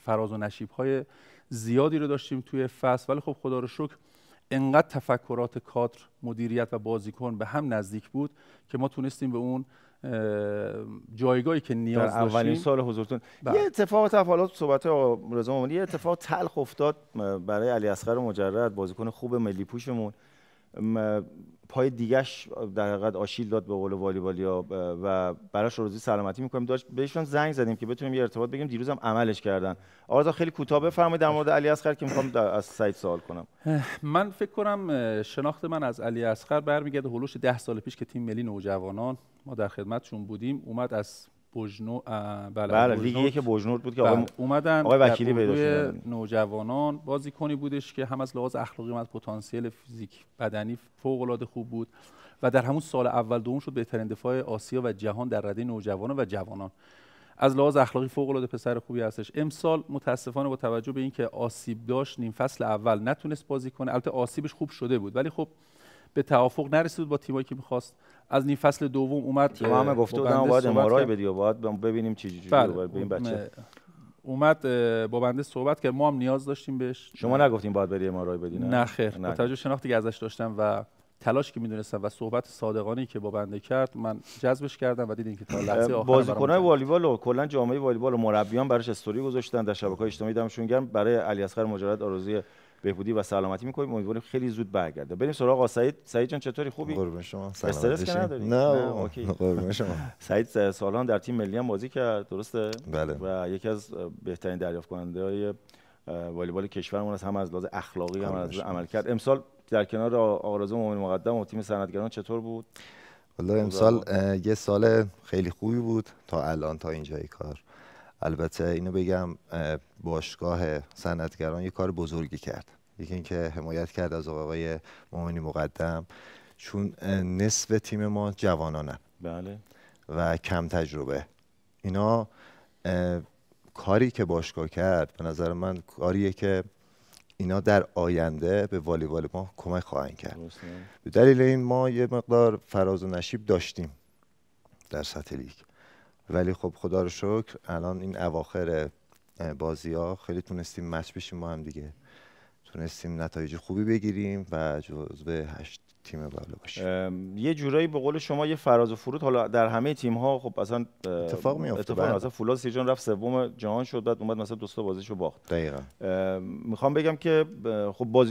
فراز و نشیب‌های زیادی رو داشتیم توی فصل، ولی خب خدا رو شکر انقدر تفکرات کادر، مدیریت و بازیکن به هم نزدیک بود که ما تونستیم به اون جایگاهی که نیاز داشتیم. در اولین سال حضورتون یه اتفاق تفاوت صحبت آقا رضا مامانی، یه اتفاق تلخ افتاد برای علیاصغر مجرد، بازیکن خوب ملی پوشمون، پای دیگش در حقیقت آشیل داد به قول والیبالیا و براش روزی سلامتی می‌کنیم. داشت بهشون زنگ زدیم که بتونیم یه ارتباط بگیریم، دیروز هم عملش کردن. آقا رضا خیلی کوتاه بفرمایید در مورد علیاصغر که می‌خوام از سعید سوال کنم. من فکر کنم شناخت من از علیاصغر برمیگرده هولوش 10 سال پیش که تیم ملی نوجوانان ما در خدمتشون بودیم، اومد از بله لیگ یک بوجنورد بود که آقای اومدن آقای وکیلی پیدا شدن. نوجوانان بازیکنی بودش که هم از لحاظ اخلاقی هم از پتانسیل فیزیک بدنی فوق العاده خوب بود و در همون سال اول دوم شد بهترین دفاع آسیا و جهان در رده نوجوانان و جوانان. از لحاظ اخلاقی فوق العاده پسر خوبی هستش. امسال متاسفانه با توجه به اینکه آسیب داشت نیم فصل اول نتونست بازی کنه. البته آسیبش خوب شده بود ولی خب به توافق نرسید با تیمایی که می‌خواست. از نیم فصل دوم اومد ما هم گفته بودم باید امارای بدی و باید ببینیم چه جوریه به این بچه. اومد با بنده صحبت کرد، ما هم نیاز داشتیم بهش. شما نگفتیم باید بری امارای بدی؟ نه خیر، با توجه شناختی که ازش داشتم و تلاش که میدونستم و صحبت صادقانه‌ای که با بنده کرد، من جذبش کردم و دیدین که تا لحظه آخر بازیکن‌های والیبال و کلا جامعه والیبال و مربیان براش استوری گذاشتن در شبکه‌های اجتماعی. دمشون گرم. برای علیاصغر مجرد آرزوی بهبودی و سلامتی می‌کنیم، امیدواریم خیلی زود برگرده. بریم سراغ آقا سعید. سعید جان چطوری؟ خوبی؟ قربون شما. استرس که نداری؟ نه اوکی. قربون شما. سعید سالان در تیم ملی هم بازی کرد، درسته؟ بله. و یکی از بهترین دریافت کننده‌های والیبال کشورمون است، هم از لحاظ اخلاقی هم از عملکرد. امسال در کنار آقا رضا مومنی مقدم و تیم صنعتگران چطور بود؟ والله امسال یه سال خیلی خوبی بود تا الان، تا اینجای کار. البته اینو بگم باشگاه صنعتگران یه کار بزرگی کرد. یکی اینکه حمایت کرد از آقای مومنی مقدم، چون نصف تیم ما جوانانن. بله. و کم تجربه. اینا کاری که باشگاه کرد به نظر من کاریه که اینا در آینده به والیبال ما کمک خواهند کرد. به دلیل این ما یه مقدار فراز و نشیب داشتیم در سطح لیگ، ولی خب خدا رو شکر الان این اواخر بازی ها خیلی تونستیم مچ بشیم با هم دیگه، تونستیم نتایج خوبی بگیریم و جزو 8 تیم بالا باشیم. یه جورایی به قول شما یه فراز و فرود حالا در همه تیم ها خب اصلا اتفاق میفته. مثلا فولاد سیجان رفت سوم جهان شد، بعد اومد مثلا 2 تا بازیشو باخت. دقیقاً. میخوام بگم که خب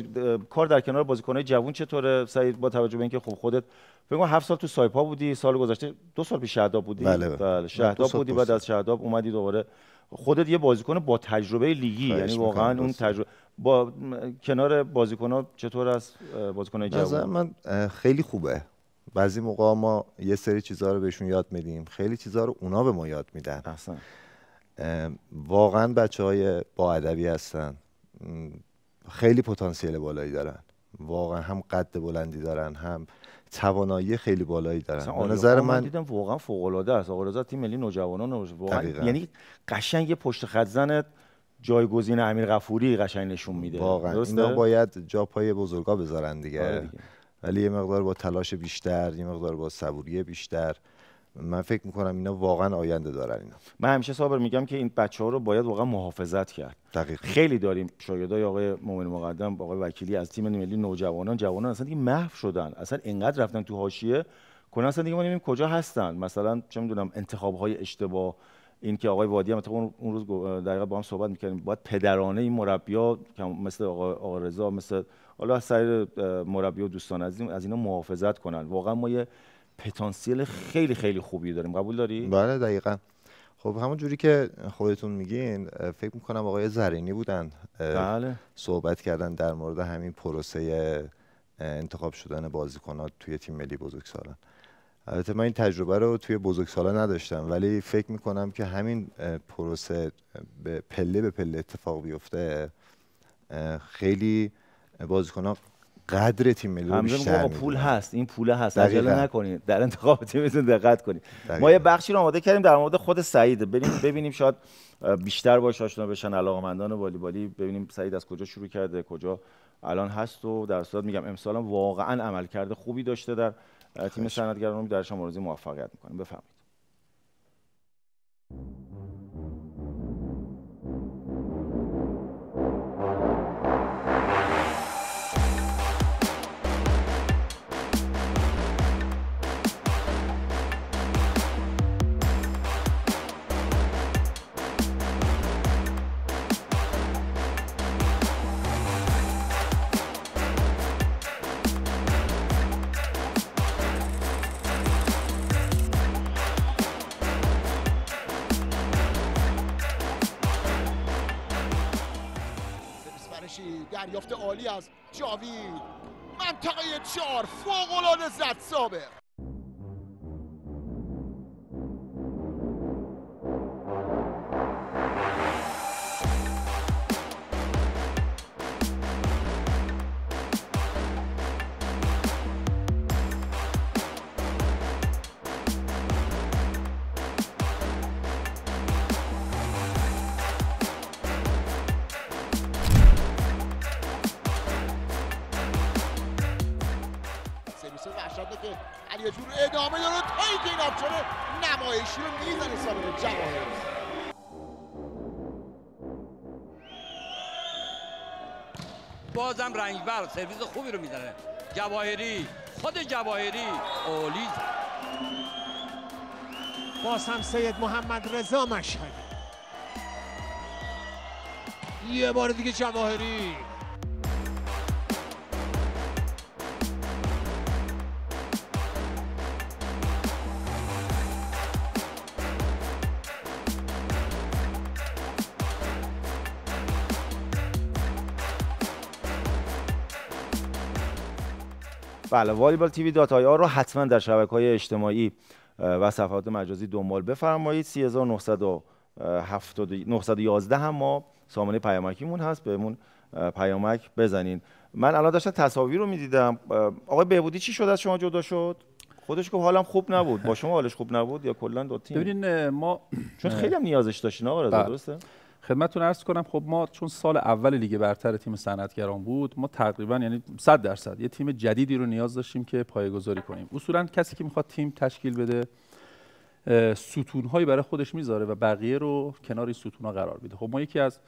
کار در کنار بازیکن‌های جوان چطوره سعید، با توجه به اینکه خب خودت فکر کنم 7 سال تو سایپا بودی، سال گذشته 2 سال پیش شهداب بودی؟ بله شهداب بودی، بعد از شهداب اومدی دوباره خودت یه بازیکن با تجربه لیگی، یعنی واقعا اون تجربه با کنار بازیکن‌ها چطور از بازیکن‌های جوان؟ نظر من خیلی خوبه. بعضی موقع ما یه سری چیزها رو بهشون یاد میدیم، خیلی چیزها رو اونا به ما یاد میدن. احسن. واقعا بچه‌های با ادبی هستن، خیلی پتانسیل بالایی دارن، واقعا هم قد بلندی دارن هم توانایی خیلی بالایی دارن. به نظر من دیدم واقعا فوق‌العاده است. آقا رضا تیم ملی نوجوانان واقعا یعنی قشنگ یه پشت خط زن جایگزین امیر غفوری قشنگ نشون میده. واقعا اینا باید جا پای بزرگا بذارن دیگه. ولی یه مقدار با تلاش بیشتر، یه مقدار با صبوری بیشتر، من فکر میکنم اینا واقعا آینده دارن. اینا من همیشه صابر میگم که این بچه‌ها رو باید واقعا محافظت کرد. دقیقاً. خیلی داریم شاگردای آقای مومنی مقدم، آقای وکیلی از تیم ملی نوجوانان، جوانان اصلا دیگه محو شدن، اصلا اینقدر رفتن تو حاشیه کلا اصلا دیگه ما نمی‌دونیم کجا هستن. مثلا چه میدونم انتخاب‌های اشتباه، این که آقای وادی هم اون روز دقیقاً با هم صحبت می‌کردیم، باید پدرانه این مربی‌ها مثل آقا رضا، مثل حالا سایر مربی و دوستان از اینا محافظت کنن. واقعا ما یه پتانسیل خیلی خیلی خوبی داریم. قبول داری؟ بله دقیقاً. خب همون جوری که خودتون میگین، فکر میکنم آقای زرینی بودن بله. صحبت کردن در مورد همین پروسه انتخاب شدن بازیکنات توی تیم ملی بزرگسالان. البته من این تجربه رو توی بزرگسالان نداشتم، ولی فکر میکنم که همین پروسه به پله اتفاق بیفته خیلی بازیکن‌ها قدر تیم ملی رو بیشتر می‌کنه. پول هست، این پول هست، عجله نکنید در انتخاب تیمتون دقت کنید. ما یه بخشی رو آماده کردیم در مورد خود سعید، ببینیم شاید بیشتر باهاش آشنا بشن علاقه‌مندان والیبالی، ببینیم سعید از کجا شروع کرده، کجا الان هست و در صورت میگم امسال هم واقعا عملکرد خوبی داشته در تیم صنعتگران. درش هم آرزوی موفقیت می‌کنیم. بفرمایید. کشید. دریافت عالی از جاوید. منطقه 4 فوق‌العاده زد صابر. که علی جور ادامه داره تایی که این آبشار نمایشی رو میزنه صابر جواهری. بازم رنگبر سرویس خوبی رو میزنه جواهری، خود جواهری عالی. باز هم سید محمد رضا مشهدی، یه بار دیگه جواهری. بله، والیبال تیوی داتای آر رو حتما در شبکه‌های اجتماعی و صفحات مجازی دنبال بفرمایید. 3911 هم ما سامانه پیامکیمون هست، بهمون پیامک بزنین. من الان داشتم تصاویر رو می‌دیدم. آقای بهبودی چی شد از شما جدا شد؟ خودش گفت حالم خوب نبود. با شما حالش خوب نبود یا کلا دو تیم؟ ببینین ما چون خیلی هم نیازش داشتین آقا رضا، درسته؟ خدمتتون عرض کنم خب ما چون سال اول لیگ برتر تیم صنعتگران بود، ما تقریبا یعنی 100% یه تیم جدیدی رو نیاز داشتیم که پایه‌گذاری کنیم. اصولا کسی که میخواد تیم تشکیل بده ستون‌هایی برای خودش میذاره و بقیه رو کنار این ستون‌ها قرار میده. خب ما یکی از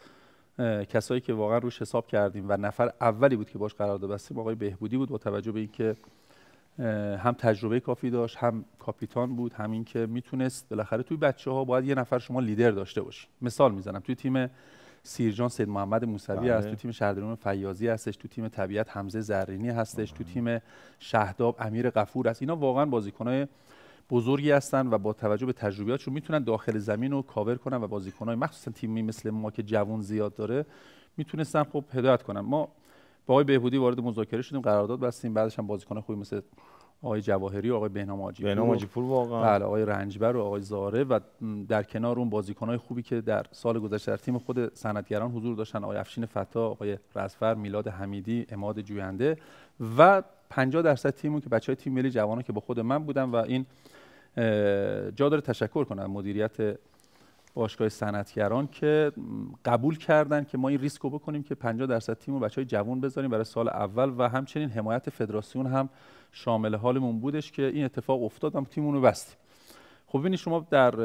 کسایی که واقعا روش حساب کردیم و نفر اولی بود که باش قرارداد بستیم آقای بهبودی بود، با توجه به اینکه هم تجربه کافی داشت، هم کاپیتان بود، همین که میتونست بالاخره توی بچه‌ها باید یه نفر شما لیدر داشته باشی. مثال میزنم توی تیم سیرجان سید محمد موسوی هست، توی تیم شهردرون فیاضی هستش، توی تیم طبیعت حمزه زرینی هستش، توی تیم شهداب امیر غفور است. اینا واقعا بازیکن‌های بزرگی هستن و با توجه به تجربیاتشون میتونن داخل زمین رو کاور کنن و بازیکن‌های مخصوصا تیمی مثل ما که جوان زیاد داره میتونستن خب هدایت کنن. ما با آقای بهبودی وارد مذاکره شدیم، قرارداد بستیم، بعدش هم بازیکن خوبی مثل آقای جواهری و آقای بهنام حاجی‌پور واقعا، بله، آقای رنجبر و آقای زاره و در کنار اون بازیکن‌های خوبی که در سال گذشته در تیم خود صنعتگران حضور داشتن، آقای افشین فتا، آقای رزفر، میلاد حمیدی، عماد جوینده و 50% تیمون که بچهای تیم ملی جوانان که با خود من بودن و این جا داره تشکر کنم مدیریت باشگاه صنعتگران که قبول کردن که ما این ریسک رو بکنیم که 50% تیم و بچهای جوان بذاریم برای سال اول و همچنین حمایت فدراسیون هم شامل حالمون بودش که این اتفاق افتاد و تیممون رو بستیم. خب ببینید شما در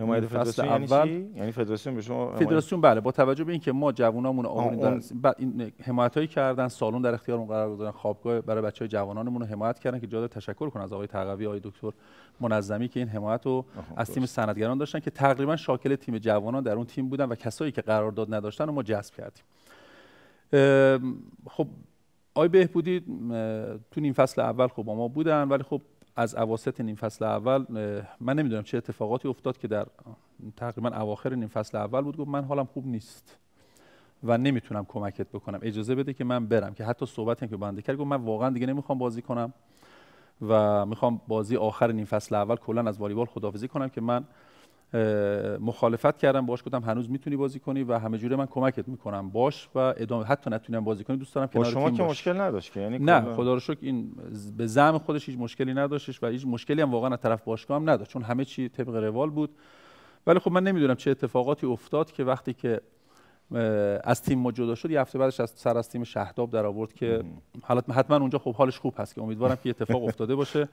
حمایت فدراسیون اول یعنی فدراسیون به شما فدراسیون بله، با توجه به اینکه ما جوانامون آوردن این حمایتایی کردن، سالن در اختیارمون قرار دادن، خوابگاه برای بچهای جوانانمون رو حمایت کردن که جا تشکر کنم از آقای تقوی، آقای دکتر منظمی که این حمایت رو از تیم صنعتگران داشتن که تقریبا شاکل تیم جوانان در اون تیم بودن و کسایی که قرارداد نداشتن رو ما جذب کردیم. خب آقای بهبودی تو نیم فصل اول خب با ما بودن، ولی خب از اواسط نیم فصل اول من نمیدونم چه اتفاقاتی افتاد که در تقریبا اواخر نیم فصل اول بود گفت من حالم خوب نیست و نمیتونم کمکت بکنم، اجازه بده که من برم. که حتی صحبتی که بنده کرد گفت من واقعا دیگه نمیخوام بازی کنم و میخوام بازی آخر نیم فصل اول کلا از والیبال خداحافظی کنم که من مخالفت کردم باش، گفتم هنوز میتونی بازی کنی و همه جوره من کمکت میکنم باش و ادامه، حتی نتونم بازی کنی دوست دارم کنار تیم شما باش. که مشکل نداشت که یعنی نه خدا رو شکر این به زعم خودش هیچ مشکلی نداشتش و هیچ مشکلی هم واقعا از طرف باشگاه هم نداشت چون همه چی طبق روال بود. ولی خب من نمیدونم چه اتفاقاتی افتاد که وقتی که از تیم ما جدا شد یه هفته بعدش از تیم شهداب در آورد که حتما اونجا خب حالش خوب هست که امیدوارم که اتفاق افتاده باشه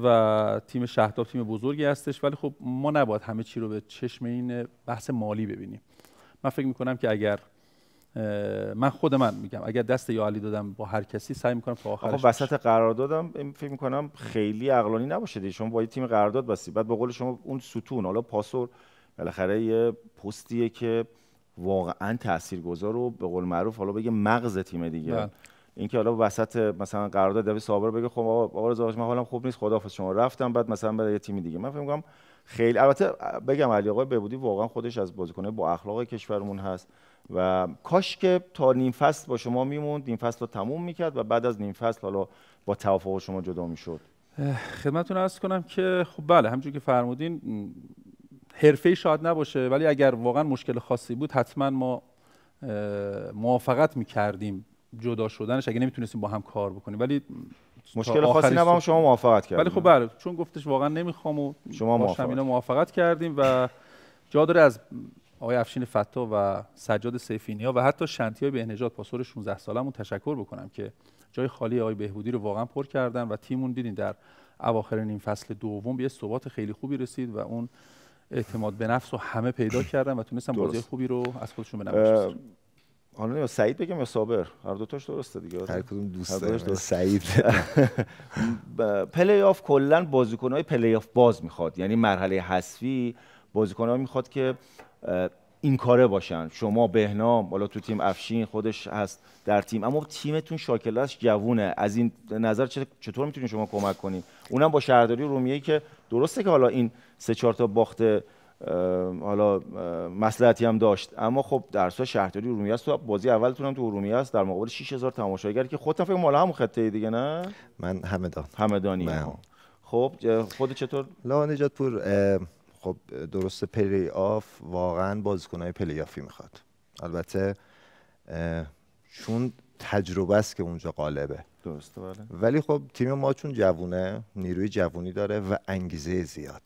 و تیم شهداب تیم بزرگی هستش. ولی خب ما نباید همه چی رو به چشم این بحث مالی ببینیم. من فکر میکنم که اگر من میگم اگر دست یا علی دادم با هر کسی سعی میکنم تا آخرش. خب وسط قراردادم فکر میکنم خیلی عقلانی نباشه دیگه، شما با یه تیم قرارداد بستی، بعد به قول شما اون ستون، حالا پاسور بالاخره یه پستیه که واقعا تاثیرگذار و به قول معروف حالا بگه مغز تیم دیگه. اینکه حالا وسط مثلا قرارداد دوی صابر بگه خب آقا رضا من حالم خوب نیست خداحافظ شما رفتم، بعد مثلا برای یه تیم دیگه، من فکر می‌کنم خیلی البته بگم علی آقای بهبودی واقعا خودش از بازیکن‌های با اخلاق کشورمون هست و کاش که تا نیم فصل با شما میموند، نیم فصل رو تموم میکرد و بعد از نیم فصل حالا با توافق شما جدا میشد. خدمتتون عرض کنم که خب بله همونجوری که فرمودین حرفه‌ای شاید نباشه، ولی اگر واقعا مشکل خاصی بود حتما ما موافقت میکردیم جدا شدنش اگه نمیتونستیم با هم کار بکنیم، ولی مشکل خاصی نبود، شما موافقت کردید. ولی خب بله چون گفتش واقعا نمیخوام و شما موافقت کردیم و جا داره از آقای افشین فتا و سجاد سیفینیا و حتی شنتیای بهنژاد پاسور 16 سالمون تشکر بکنم که جای خالی آقای بهبودی رو واقعا پر کردن و تیممون دیدین در اواخر نیم فصل دوم به یه ثبات خیلی خوبی رسید و اون اعتماد به نفس رو همه پیدا کردن و تونستن بازی خوبی رو از خودشون بنمایش بدن. حالا یا سعید بگم یا صابر، هر دو تاش درسته دیگه. هر کدوم دوست داره. سعید پلی آف کلا بازیکن‌های پلی آف باز میخواد، یعنی مرحله حذفی بازیکن‌ها میخواد که این کاره باشن. شما بهنام حالا تو تیم، افشین خودش هست در تیم، اما تیمتون شاکله‌اش جوونه. از این نظر چطور میتونین شما کمک کنین؟ اونم با شهرداری ارومیه‌ای که درسته که حالا این 3-4 تا باخت حالا مصلحتی هم داشت، اما خب در اصل شهرداری ارومیه است. تو بازی اولتون هم تو ارومیه است در مقابل 6000 تماشاگر که خودت فکر مال همون خطه دیگه، نه؟ من همدانی. خب خود چطور؟ لاوان نجاتپور خب درسته پلی آف واقعا بازیکن‌های پلی آفی میخواد، البته چون تجربه است که اونجا غالبه. درسته بله. ولی خب تیم ما چون جوونه، نیروی جوونی داره و انگیزه زیاد.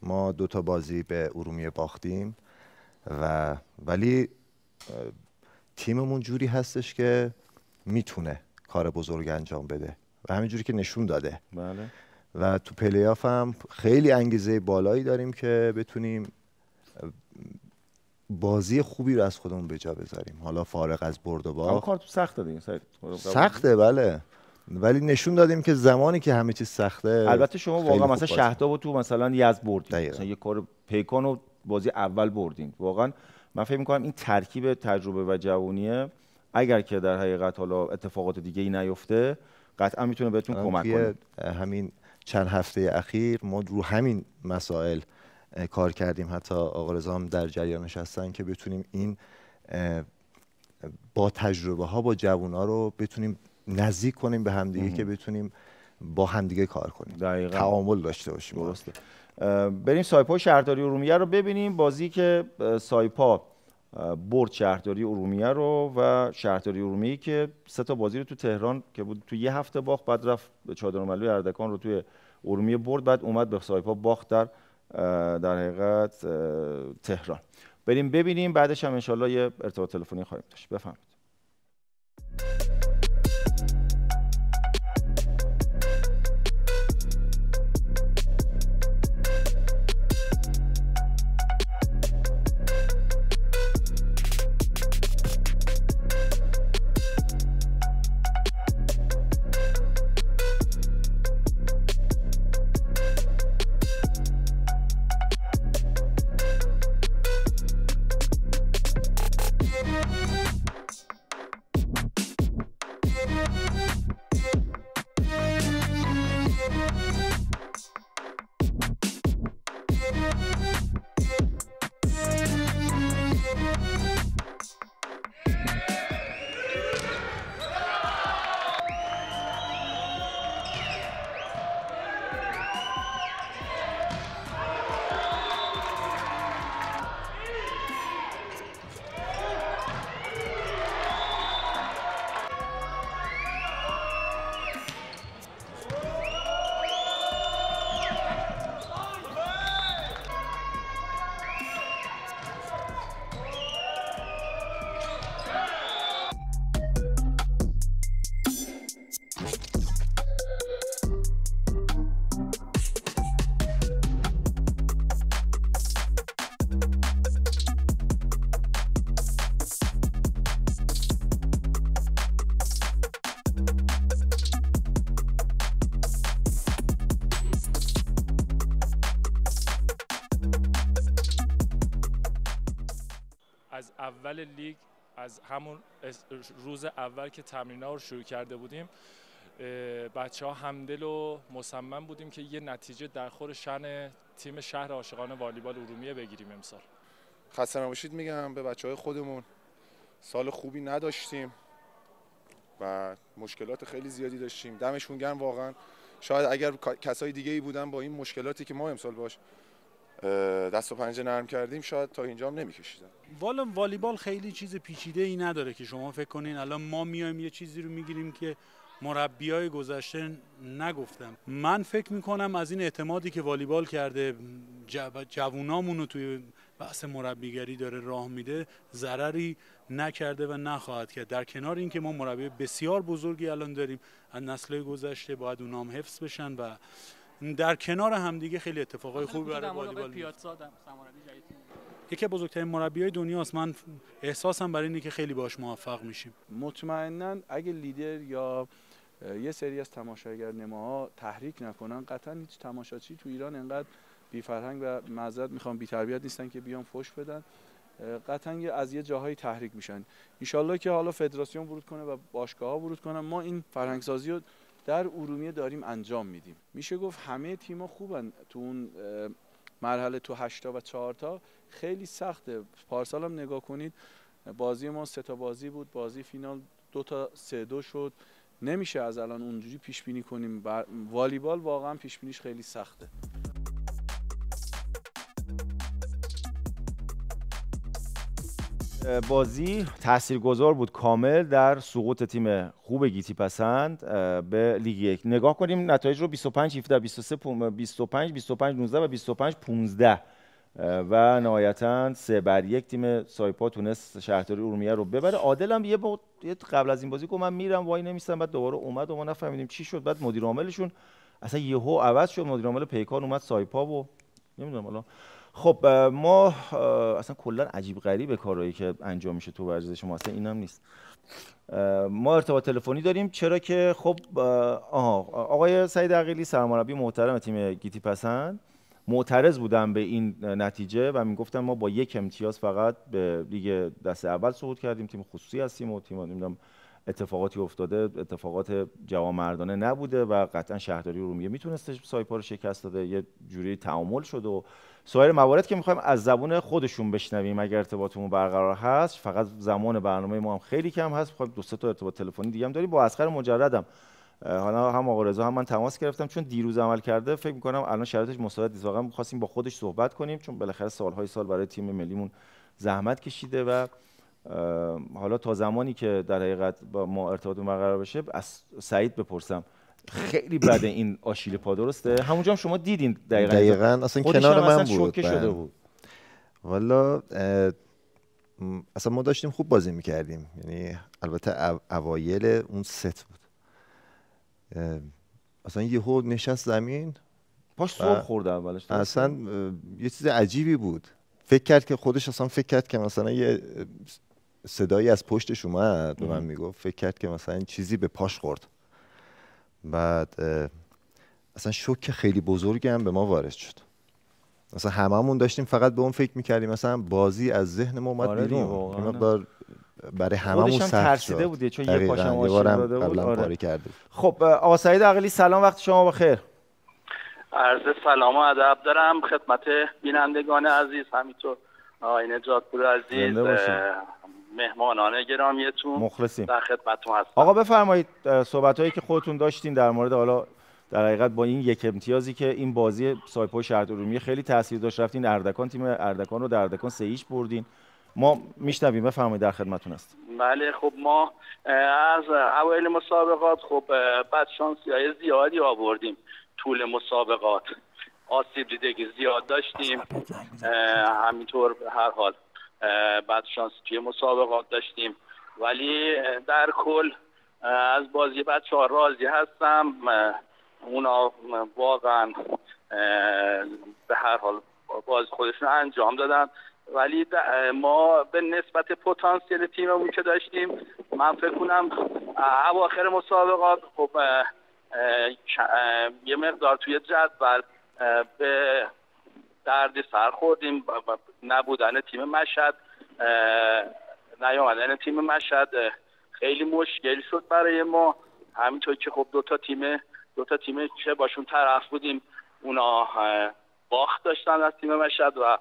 ما 2 تا بازی به ارومیه باختیم ولی تیممون جوری هستش که میتونه کار بزرگ انجام بده و همینجوری که نشون داده. بله. و تو پلی آف هم خیلی انگیزه بالایی داریم که بتونیم بازی خوبی رو از خودمون به جا بذاریم، حالا فارغ از برد و باخت. کار تو سخته دیگه. سخته بله، ولی نشون دادیم که زمانی که همه چیز سخته. البته شما واقعا مثلا شهداب تو مثلا یزد بردین، مثلا یه کار پیکان رو بازی اول بردین. واقعا من فکر می‌کنم این ترکیب تجربه و جوونیه، اگر که در حقیقت حالا اتفاقات دیگه ای نیفته قطعا میتونه بهتون کمک کنه. همین چند هفته اخیر ما رو همین مسائل کار کردیم، حتی آقا رضا هم در جریانش هستن که بتونیم این با تجربه ها با جوونا رو بتونیم نزدیک کنیم به همدیگه که بتونیم با همدیگه کار کنیم، دقیقاً تعامل داشته باشیم. درسته. بریم سایپا شهرداری ارومیه رو ببینیم. بازی که سایپا برد شهرداری ارومیه رو و شهرداری ارومیه که 3 تا بازی رو تو تهران که بود تو یه هفته باخت، بعد رفت به چادرملوی اردکان رو توی ارومیه برد، بعد اومد به سایپا باخت در حقیقت تهران. بریم ببینیم، بعدش هم انشالله یه ارتباط تلفنی خواهیم داشت. بفرمایید. از اول لیگ، از همون روز اول که تمرین‌ها رو شروع کرده بودیم، بچه‌ها همدل و مصمم بودیم که یه نتیجه در خور شأن تیم شهر عاشقان والیبال ارومیه بگیریم امسال. خسته نباشید میگم به بچه‌های خودمون. سال خوبی نداشتیم و مشکلات خیلی زیادی داشتیم. دمشون گرم واقعا. شاید اگر کسای دیگه‌ای بودن با این مشکلاتی که ما امسال باش دست و پنجه نرم کردیم شاید تا اینجا هم نمی‌کشیدن. والا والیبال خیلی چیز پیچیده‌ای نداره که شما فکر کنین الان ما میایم یه چیزی رو میگیریم که مربیای گذشته نگفتم. من فکر میکنم از این اعتمادی که والیبال کرده جوونامون رو توی بحث مربیگری داره راه میده ضرری نکرده و نخواهد کرد. در کنار اینکه ما مربی بسیار بزرگی الان داریم از نسل‌های گذشته، باید اونام حفظ بشن و در کنار همدیگه خیلی اتفاقای خوبی برای والیبال یکی بزرگترین مربیای دنیاست. من احساسم برای اینه که خیلی باهاش موفق میشیم. مطمئناً اگه لیدر یا یه سری از تماشاگر نماها تحریک نکنن قطعا هیچ تماشاچی تو ایران انقدر بی فرهنگ و معذرت میخوام بی تربیت نیستن که بیان فوش بدن. قطعا از یه جاهایی تحریک میشن. ان که حالا فدراسیون ورود کنه و باشگاه‌ها ورود کنن. ما این فرهنگسازی رو در ارومیه داریم انجام میدیم. میشه گفت همه تیم‌ها خوبن تو اون مرحله تو 8 تا و 4 تا خیلی سخته. پارسال هم نگاه کنید بازی ما 3 تا بازی بود، بازی فینال 2 تا 3-2 شد. نمیشه از الان اونجوری پیش بینی کنیم. والیبال واقعا پیش بینیش خیلی سخته. بازی تاثیرگذار بود کامل در سقوط تیم خوب گیتی پسند به لیگ 1. نگاه کنیم نتایج رو 25 17 23 25 25 19 و 25 15 و نهایتاً 3-1 تیم سایپا تونست شهرداری ارومیه رو ببره. عادل هم یه قبل از این بازی گفت من میرم وای نمیستم، بعد دوباره اومد و ما نفهمیدیم چی شد. بعد مدیر عاملشون اصلا یهو عوض شد، مدیر عامل پیکان اومد سایپا و نمیدونم حالا. خب ما اصلا کلا عجیب غریبه کارهایی که انجام میشه تو ورزش ما، اصلا اینم نیست. ما ارتباط تلفنی داریم چرا که خب آقای سعید عقیلی سرمربی محترم تیم گیتی پسند معترض بودن به این نتیجه و میگفتن ما با 1 امتیاز فقط به لیگ دسته اول صعود کردیم، تیم خصوصی هستیم و تیم نمیدونم اتفاقاتی افتاده، اتفاقات جوانمردانه نبوده و قطعا شهرداری ارومیه میتونسته سایپا رو شکست داده، یه جوری تعامل شده و سایر موارد که میخوایم از زبون خودشون بشنویم اگر ارتباطمون برقرار هست. فقط زمان برنامه ما هم خیلی کم هست، میخوایم 2-3 تا ارتباط تلفنی دیگه هم داریم. با اصغر مجردم حالا هم آقا رضا هم من تماس گرفتم چون دیروز عمل کرده، فکر می‌کنم الان شرایطش مساعد نیست. واقعا می‌خواستیم با خودش صحبت کنیم چون بالاخره سال‌های سال برای تیم ملیمون زحمت کشیده و حالا تا زمانی که در حقیقت با ما ارتباط برقرار بشه از سعید بپرسم. خیلی بده این آشیل پا، درسته؟ همونجا هم شما دیدین دقیقاً اصلا کنار من بود. شده بود. والا اصلا ما داشتیم خوب بازی می‌کردیم، یعنی البته اوایل اون ست بود. اصلا یهو نشست زمین پاش سر خورد اولش، اصلا یه چیز عجیبی بود. فکر کرد که خودش اصلا فکر کرد که مثلا یه صدایی از پشتش اومد به من میگفت، فکر کرد که مثلا چیزی به پاش خورد. بعد اصلا شوک خیلی بزرگی هم به ما وارد شد. مثلا هممون داشتیم فقط به اون فکر میکردیم، مثلا بازی از ذهن ما اومد بیرون. این مقدار برای هممون سخت شد. بود چون یه پاشم آشیل داده بود. پاره کرده. خب آقا سعید عقیلی سلام، وقت شما بخیر. عرض سلام و ادب دارم خدمت بینندگان عزیز، همینطور آقای نجات پور عزیز، مهمانان گرامیتون. مخلصیم. در خدمتتون هستم. آقا بفرمایید صحبتایی که خودتون داشتین در مورد حالا در حقیقت با این 1 امتیازی که این بازی سایپا شهرداری ارومیه خیلی تاثیر داشت، رفتین اردکان، تیم اردکان رو در اردکان 3-0 بردین. ما میشنویم، بفرمایید در خدمتتون هست. بله خب ما از اوایل مسابقات خب بعد شانسی‌های زیادی آوردیم. طول مسابقات آسیب دیدگی زیاد داشتیم، همینطور به هر حال بعد شانسی توی مسابقات داشتیم، ولی در کل از بازی بچه‌ها راضی هستم. اونا واقعا به هر حال بازی خودشون انجام دادن، ولی ما به نسبت پتانسیل تیممون که داشتیم من فکر کنم اواخر مسابقات خب یه مقدار توی جدول به دردی سر خوردیم. نبودن تیم مشهد، نیامدن تیم مشهد خیلی مشکل شد برای ما همینطور که خب دو تا تیم که باشون طرف بودیم اونا باخت داشتن از تیم مشهد و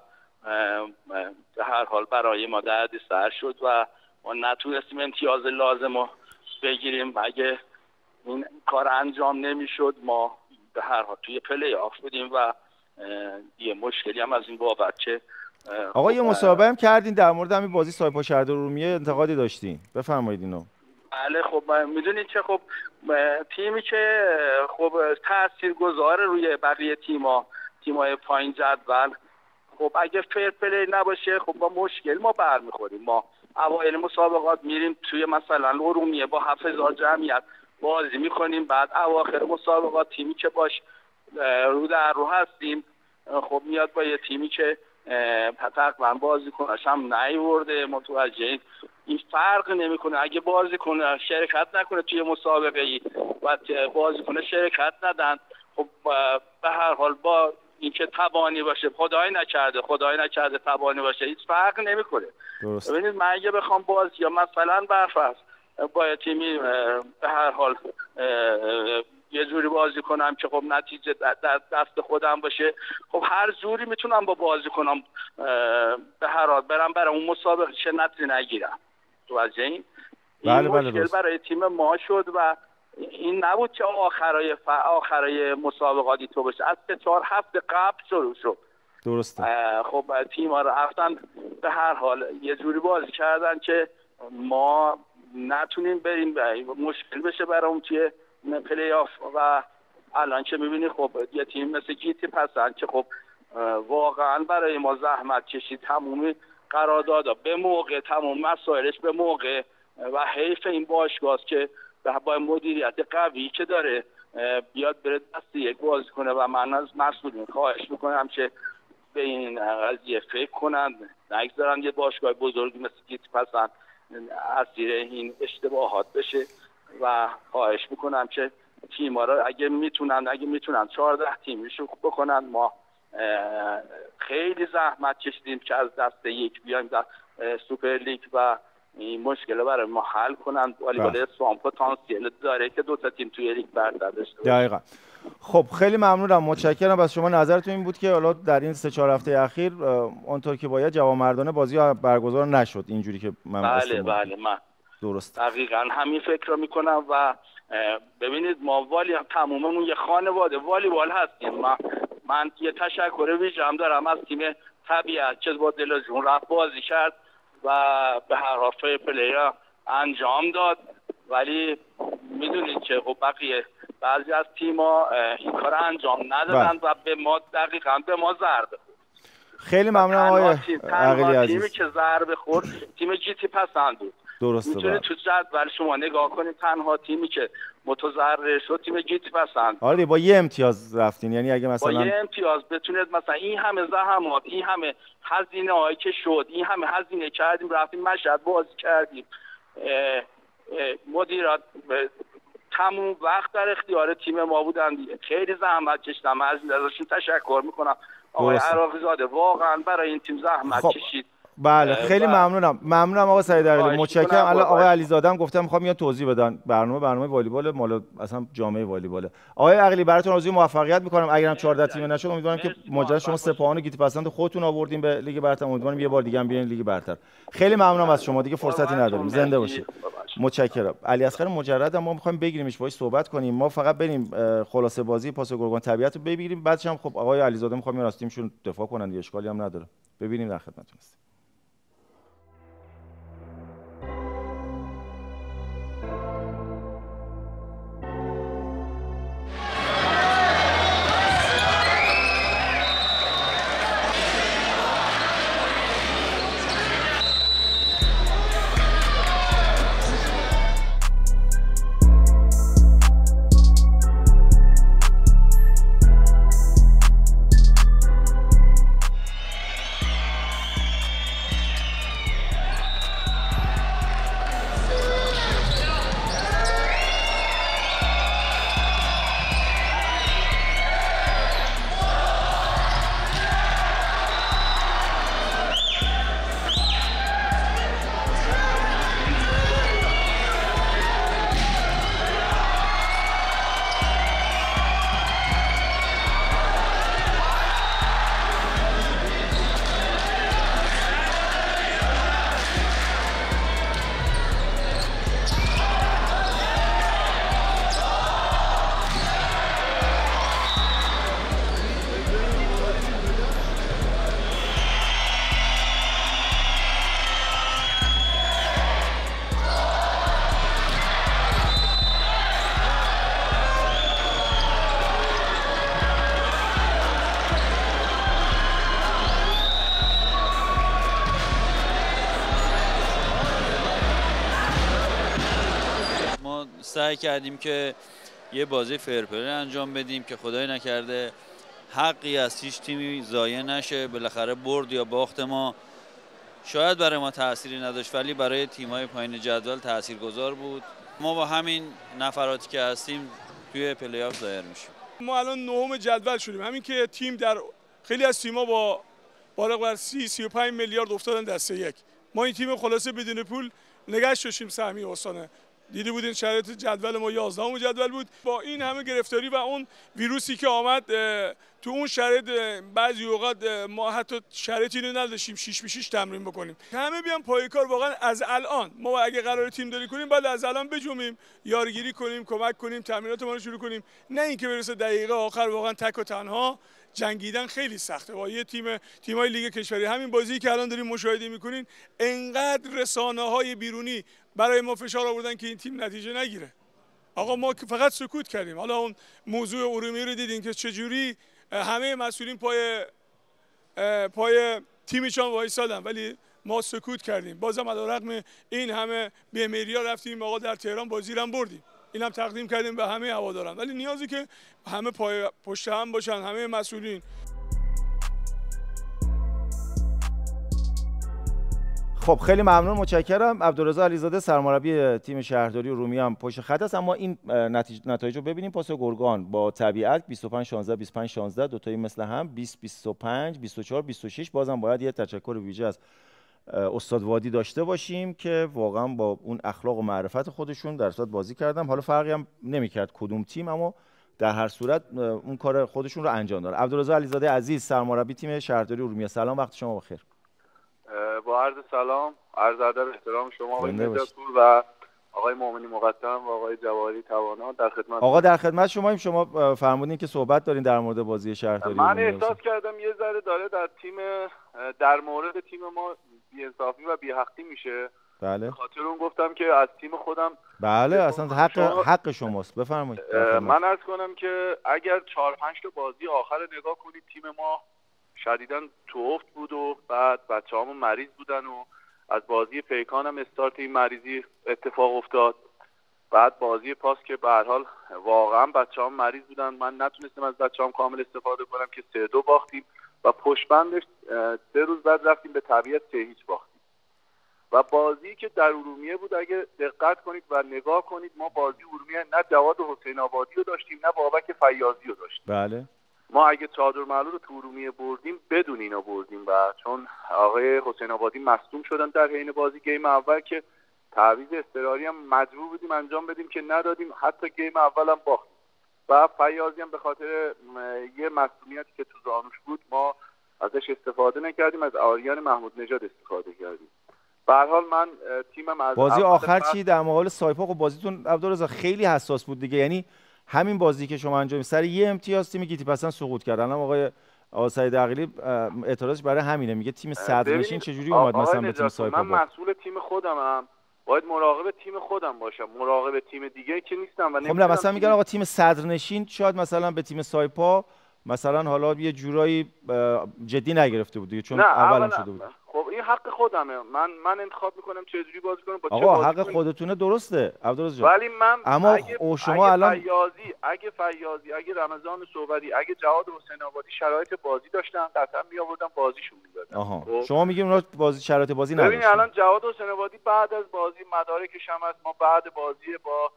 به هر حال برای ما دردسر شد و ما نتونستیم امتیاز لازم رو بگیریم. اگه این کار انجام نمیشد ما به هر حال توی پلی آف بودیم و یه مشکلی هم از این بابت که آقا یه مسابقه هم کردین در مورد همین بازی سایپا شهردار ارومیه، انتقادی داشتین، بفرمایید اینو. بله خب میدونید که خب تیمی که خب تاثیرگذار روی بقیه تیم‌های پایین جدول، خب اگه فیر پلی نباشه خب با مشکل ما برمیخوریم. ما اوایل مسابقات میریم توی مثلا ارومیه با 7000 جمعیت بازی میکنیم، بعد اواخر مسابقات تیمی که باش رو در رو هستیم خب میاد با یه تیمی که تقریبا بازیکناش هم نیورده. متوجه این فرق نمیکنه اگه بازیکن شرکت نکنه توی مسابقه ای و بازیکن شرکت ندن، خب به هر حال با اینکه تبانی باشه، خدای نکرده تبانی باشه، هیچ فرق نمیکنه. ببینید من اگه بخوام بازی یا مثلا برفرض با تیمی به هر حال یه جوری بازی کنم که خب نتیجه در دست خودم باشه، خب هر جوری میتونم با بازی کنم به هر حال برم برای اون مسابقه چه نتیجه نگیرم. تو از این مشکل برای تیم ما شد و این نبود که آخرای مسابقاتی تو باشه، از 3-4 هفته قبل شروع شد. درسته. خب تیم‌ها رفتن به هر حال یه جوری بازی کردن که ما نتونیم بریم، مشکل بشه برام توی پلی آف. و الان که میبینی خب یه تیم مثل گیتی پسند که خب واقعا برای ما زحمت کشید، تموم قراردادها به موقع، تموم مسائلش به موقع و حیف این باشگاه که با مدیریت قوی که داره بیاد بره دست یک بازی کنه و من از مسئولین خواهش میکنم که به این قضیه فکر کنند، نگذارن یه باشگاه بزرگی مثل گیتی پسند اسیر این اشتباهات بشه و خواهش میکنم که تیم‌ها را اگه میتونن 14 تیمیشو بکنن. ما خیلی زحمت کشیدیم که از دست یک بیایم در سوپر لیگ و این مشکل برای ما حل کنن. والیبال اصفهان پتانسیل داره که دو تا تیم توی لیگ برتر داشته باشه. دقیقاً. خب خیلی ممنونم، متشکرم از شما. نظرتون این بود که حالا در این 3-4 هفته اخیر اونطور که باید جوانمردانه بازی برگزار نشد، اینجوری که من بله من درست دقیقاً همین فکر رو میکنم. و ببینید ما تموممون یه خانواده والیبال هستیم. من یه تشکر ویژه‌ام دارم از تیم طبیعت که با دل و جون رفت بازی کرد و به هر حال پلی انجام داد، ولی میدونید که خب بعضی از تیم‌ها این کار انجام ندادن و به ما دقیقاً به ما ضربه. خیلی ممنونم آقای عقیلی عزیز. تیمی که ضربه خورد تیم جیتی پسند بود. درسته. میتونید تو جدول شما نگاه کنید تنها تیمی که متضرر شد تیم جیتی پسند. آره با یه امتیاز رفتین، یعنی اگه مثلا با یه امتیاز بتونید مثلا این همه زحمات، این همه هزینه‌هایی که شد، این همه هزینه کردیم رفتیم مشهد بازی کردیم، مدیرات تموم وقت در اختیار تیم ما بودن، خیلی زحمت کشیدم، از ازشون تشکر میکنم. آقای عراقی زاده واقعا برای این تیم زحمت کشید. بله خیلی ممنونم آقا سعید عقیلی، متشکرم. الان آقای علیزاده هم گفتم میخوام یه توضیح بدن، برنامه والیبال مال اصلا جامعه والیباله. آقای عقیلی براتون آرزوی موفقیت میکنم. اگرم 14 تیم نشد امیدوارم که ماجرا شما سپاهان و گیتی پسند خودتون آوردین به لیگ برتر، امیدوارم یه بار دیگه هم بیاین لیگ برتر. خیلی ممنونم از شما، دیگه فرصتی نداریم. زنده باشید. متشکرم. علی اصغر مجرد ما میخوایم بگیریمش باهاش صحبت کنیم. ما فقط بریم خلاصه بازی پاس گرگان طبیعت رو ببینیم، بعدش هم خب آقای علیزاده میخوام یه راستیمشون دفاع کنن، دیگه اشکالی هم نداره. ببینیم در خدمتتون هستیم. سعی کردیم که یه بازی فرپلی انجام بدیم که خدای نکرده حقی از هیچ تیمی ضایع نشه. بالاخره برد یا باخت ما شاید برای ما تأثیری نداشت ولی برای تیم‌های پایین جدول تاثیرگذار بود. ما با همین نفراتی که هستیم توی پلی‌آف ظاهر میشیم. ما الان نهم جدول شدیم. همین که تیم در خیلی از تیم‌ها با بالغ بر 30-35 میلیارد افتادن دسته یک. ما این تیم خلاصه بدون پول نگهش داشتیم سهمی استانه. دیده بودین شرایط جدول ما 11ام جدول بود. با این همه گرفتاری و اون ویروسی که آمد تو اون شرایط بعضی اوقات ما حتی شرایطی رو نداشتیم 6 تمرین بکنیم. همه بیان پای کار. واقعا از الان ما اگه قرار تیم داری کنیم باید از الان بجومیم، یارگیری کنیم، کمک کنیم، تمرینات ما رو شروع کنیم، نه اینکه برسه دقیقه آخر واقعا تک و تنها جنگیدن خیلی سخته. با یه تیمای لیگ کشوری همین بازی که الان داریم مشاهده می‌کنین انقدر رسانه‌های بیرونی برای ما فشار آوردن که این تیم نتیجه نگیره. آقا ما فقط سکوت کردیم. حالا اون موضوع ارومیه رو دیدین که چجوری همه مسئولین پای تیمشان وایسادن ولی ما سکوت کردیم. بازم علیرغم این همه بی‌میری‌ها رفتیم آقا در تهران بازی رو بردیم. اینم تقدیم کردیم به همه هواداران ولی نیازی که همه پشت هم باشن همه مسئولین. خب خیلی ممنون، متشکرم. عبدالرضا علیزاده سرمربی تیم شهرداری ارومیه هم پشت خط است. اما این نتایج رو ببینیم. پاس گرگان با طبیعت 25-16 دو تایی مثل هم 20-25 24-26. بازم باید یه تشکر ویژه از استاد وادی داشته باشیم که واقعا با اون اخلاق و معرفت خودشون در صورت بازی کردن. حالا فرقی هم نمی‌کرد کدوم تیم، اما در هر صورت اون کار خودشون رو انجام دادن. عبدالرضا علیزاده عزیز سرمربی تیم شهرداری ارومیه، سلام، وقت شما بخیر. با عرض سلام، عرض ادب احترام شما آقای نجات‌پور و آقای مومنی مقدم و آقای جواهری توانا در خدمت. آقا در خدمت شماییم. شما فرمودین که صحبت دارین در مورد بازی شهرداری. من احساس کردم یه ذره داره در مورد تیم ما بی‌انصافی و بی‌حقی میشه. بله. خاطر اون گفتم که از تیم خودم بله اصلا حق شماست. بفرمایید. من عرض کنم که اگر 4-5 تا بازی آخر نگاه کنید تیم ما شدیداً تو افت بود و بعد بچه‌هامون مریض بودن و از بازی پیکان هم استارت این مریضی اتفاق افتاد. بعد بازی پاس که به هر حال واقعا بچه‌هام مریض بودن، من نتونستم از بچه‌هام کامل استفاده کنم که 3-2 باختیم و پشت بندش 3 روز بعد رفتیم به طبیعت 3-0 باختیم. و بازی که در ارومیه بود اگه دقت کنید و نگاه کنید ما بازی ارومیه نه جواد حسین آبادی رو داشتیم نه بابک فیاضی رو داشتیم. بله. ما اگه چادر معلول رو تو ارومیه بردیم بدون اینا بردیم و چون آقای حسین آبادی مصدوم شدن در حین بازی گیم اول که تعویض اضطراری هم مجبور بودیم انجام بدیم که ندادیم، حتی گیم اول هم باختیم و فیاضی هم به خاطر یه مصدومیتی که تو زانوش بود ما ازش استفاده نکردیم، از آریان محمود نژاد استفاده کردیم. به هر حال من تیمم از بازی آخر چی در مقابل سایپا؟ خب بازیتون عبدالرضا خیلی حساس بود دیگه، یعنی همین بازی که شما انجام سر یه امتیاز تیم گیتی پسند سقوط کردن. آقای سعید عقیلی اعتراضش برای همینه، میگه تیم صدرنشین چجوری اومد مثلا به تیم سایپا؟ من مسئول تیم خودمم، باید مراقب تیم خودم باشم، مراقب تیم دیگه که نیستم. و خب نه مثلا میگن آقا تیم صدرنشین شاید مثلا به تیم سایپا مثلا حالا یه جورایی جدی نگرفته بود دیگه چون اولم شده بود. خب این حق خودمه، من انتخاب میکنم چه جوری بازی کنم با چه آقا حق خودتونه، درسته عبدالرضا جان، ولی من اما شما الان اگه فیاضی اگه رمضان صحبتی اگه جواد حسین آبادی شرایط بازی داشتن قطعا میآوردن بازیشون میدادن. شما میگین اونا شرایط بازی نداشتن. ببین الان جواد حسین آبادی بعد از بازی مدارکش هم هست، ما بعد بازی با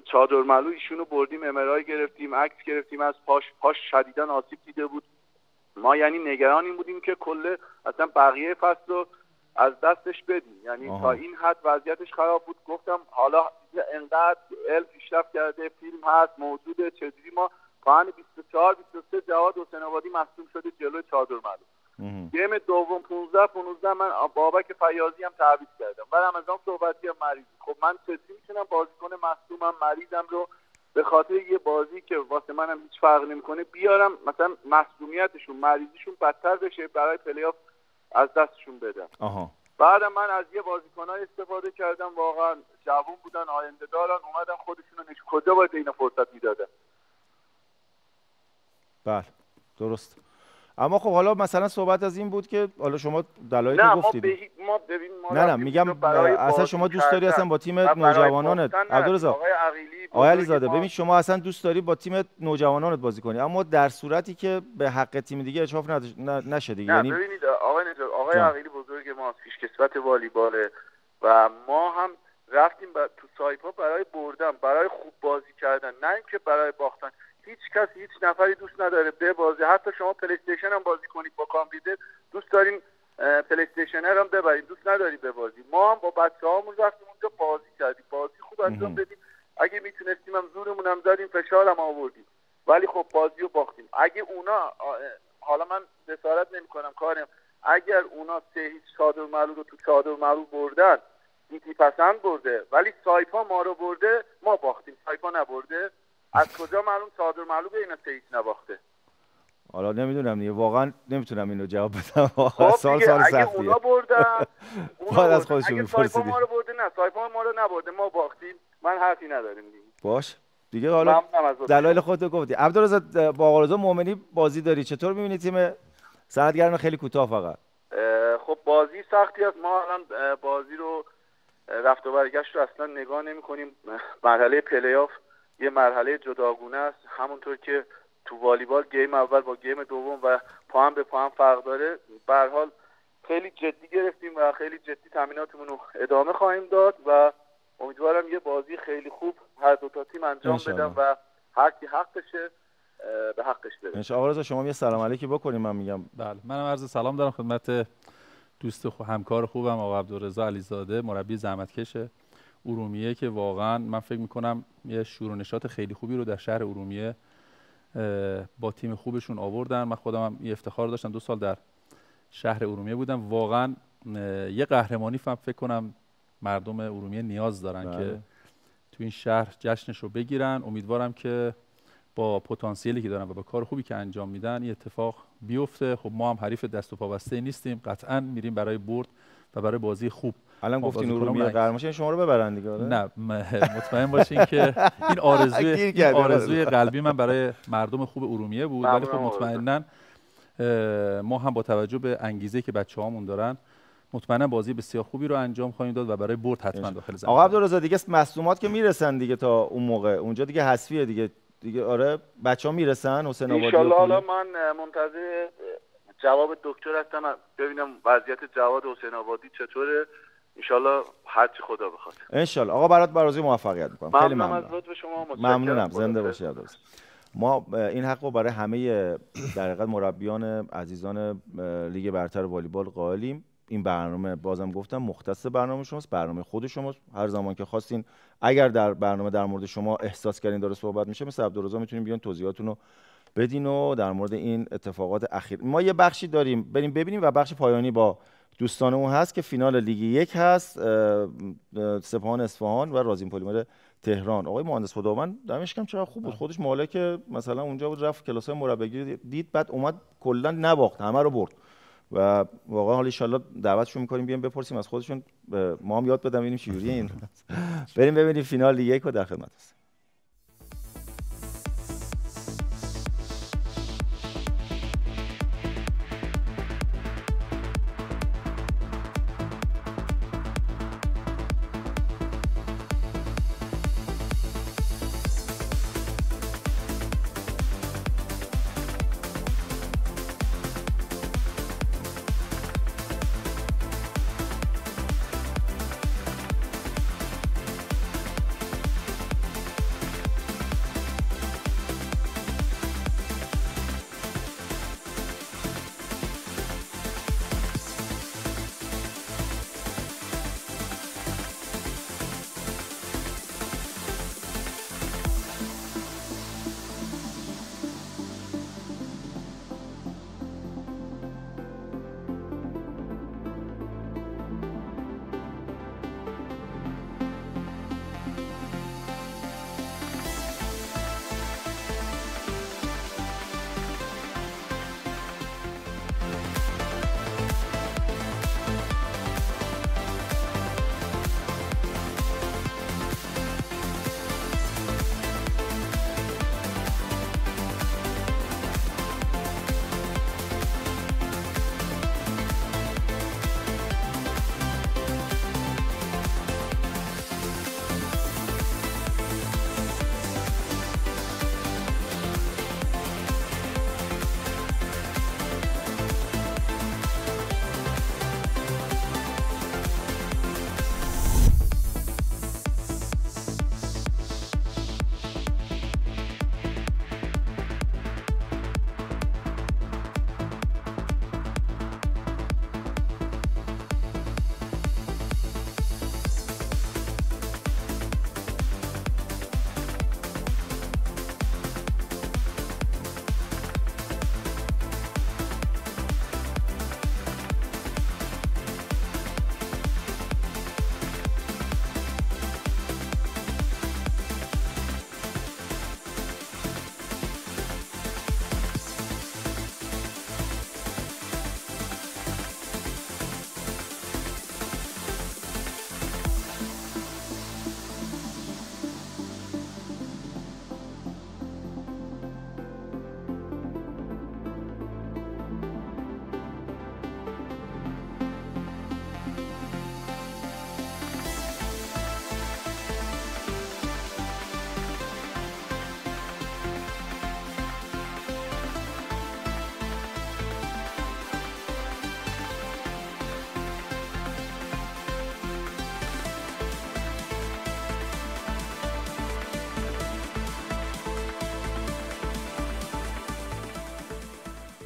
چادر معلول ایشونو بردیم ام‌آرآی گرفتیم، عکس گرفتیم از پاش شدیداً آسیب دیده بود. ما یعنی نگران این بودیم که کل اصلا بقیه فصل رو از دستش بدیم، یعنی تا این حد وضعیتش خراب بود. گفتم حالا انقدر علم پیشرفت کرده، فیلم هست موجوده، چجوری ما پایان 24-23 جواد حسین آبادی مصدوم شده جلوی چادر معلول. گیم دوم 15 من بابک فیاضی هم تعویض کردم و رمضان صحبتی هم مریض. خب من چطوری میتونم بازیکن مصدومم مریضم رو به خاطر یه بازی که واسه منم هیچ فرق نمیکنه بیارم مثلا مصدومیتشون مریضیشون بدتر بشه برای پلی‌آف از دستشون بدم. بعدم من از یه بازیکنای استفاده کردم واقعا جوون بودن، آینده دارن، اومدن خودشونو کجا باید اینا فرصت میدادن. بله درست. اما خب حالا مثلا صحبت از این بود که حالا شما دلایل رو گفتید. ما ببین ما نه میگم اصلا شما دوست داری اصلا با تیم نوجوانانت عبدالرضا آقای علیزاده ببین شما اصلا دوست داری با تیم نوجوانانت بازی کنی، اما در صورتی که به حق تیم دیگه اشراف نشه دیگه. یعنی ببینید آقای عقیلی بزرگ ما پیشکسوت والیباله و ما هم رفتیم تو سایپا برای بردن، برای خوب بازی کردن، نه اینکه برای باختن. هیچ نفری دوست نداره ببازه. حتی شما پلی استیشن هم بازی کنید با کامپیوتر دوست دارین پلی استیشن هم ببرید، دوست نداری ببازی. ما هم با بچه‌هامون رفتیم اونجا بازی کردیم، بازی خوب انجام بدیم. اگه میتونستیم هم زورمون هم دادیم، فشارم آوردیم، ولی خب بازی رو باختیم. اگه اونا حالا من جسارت نمی‌کنم کارم، اگر اونا 3-0 چادرملو رو تو چادرملو بردن، دیتی پسند برده، ولی سایپا ما رو برده، ما باختیم، سایپا نبرده. از کجا معلوم چادرملو به اینا 3-0 نباخته؟ حالا نمیدونم دیگه، واقعا نمیتونم اینو جواب بدم. خب سال اگه سختیه. اونا بردن باید از خودشون اگه سایپا میپرسیدی. ما رو برده، نه سایپا ما رو نبرده، ما باختیم، من حرفی نداریم دیگه. باش دیگه، حالا دلایل خودت گفتی. عبدالرضا با آقا رضا مومنی بازی داری، چطور می‌بینی تیم صنعتگران؟ خیلی کوتاه فقط. خب بازی سختی است. ما الان بازی رو رفت و برگشت رو اصلا نگاه نمی‌کنیم. مرحله پلی‌آف یه مرحله جداگونه است، همونطور که تو والیبال گیم اول با گیم دوم و پا هم به پا هم فرق داره. به هر حال خیلی جدی گرفتیم و خیلی جدی تمریناتمون رو ادامه خواهیم داد و امیدوارم یه بازی خیلی خوب هر دو تا تیم انجام بدن و هر کی حقشه به حقش برسه. انشاءالله. آقا رضا شما یه سلام علیکی بکنیم. من میگم بله، منم عرض سلام دارم خدمت دوست همکار خوبم آقا عبدالرضا علیزاده، مربی زحمتکش ارومیه، که واقعا من فکر میکنم یه شور و نشاط خیلی خوبی رو در شهر ارومیه با تیم خوبشون آوردن. من خودم هم یه افتخار داشتم 2 سال در شهر ارومیه بودم. واقعا یه قهرمانی فکر کنم مردم ارومیه نیاز دارن که تو این شهر جشنش رو بگیرن. امیدوارم که با پتانسیلی که دارن و با کار خوبی که انجام میدن این اتفاق بیفته. خب ما هم حریف دست و پا بسته نیستیم، قطعا میریم برای برد و برای بازی خوب. الان گفتین ارومیه قهرمان شما رو ببرن دیگه. نه مطمئن باشین که این آرزوی قلبی من برای مردم خوب ارومیه بود، ولی خب مطمئنا ما هم با توجه به انگیزه که بچه‌هامون دارن مطمئنا بازی بسیار خوبی رو انجام خواهیم داد و برای برد حتما داخل زمین. آقا عبدالرضا دیگه مصدومات که میرسن دیگه، تا اون موقع اونجا دیگه حذفیه دیگه. آره بچه‌ها میرسن. حسین آبادی ان شاءالله. حالا من منتظر جواب دکتر هستم ببینم وضعیت جواد حسین آبادی چطوره. ان شاءالله هر چی خدا بخواد. ان شاءالله. آقا برات برازی موفقیت می‌کنم. خیلی ممنونم از لطف شما. ممنونم. زنده باشی عبدالرضا. ما این حق رو برای همه در حقیقت مربیان عزیزان لیگ برتر والیبال قائلیم. این برنامه بازم گفتم مختص برنامه شماست، برنامه خود شماست. هر زمان که خواستین اگر در برنامه در مورد شما احساس کردین داره صحبت میشه، مثل عبدالرضا میتونین بیان توضیحاتتون رو بدین و در مورد این اتفاقات اخیر. ما یه بخشی داریم بریم ببینیم و بخش پایانی با دوستانمون هست که فینال لیگ 1 هست، سپاهان اصفهان و رازین پلیمر تهران. آقای مهندس خداوند دمش گرم چقدر خوب بود، خودش مالک مثلا اونجا بود، رفت کلاس‌های مربیگری دید، بعد اومد کلا نباخت، همه رو برد و واقعا حالا ان شاءالله دعوتشون می‌کنیم بیان بپرسیم از خودشون، ما هم یاد بدم ببینیم چجوریه این. بریم ببینیم فینال لیگ 1 رو در خدمت هستیم.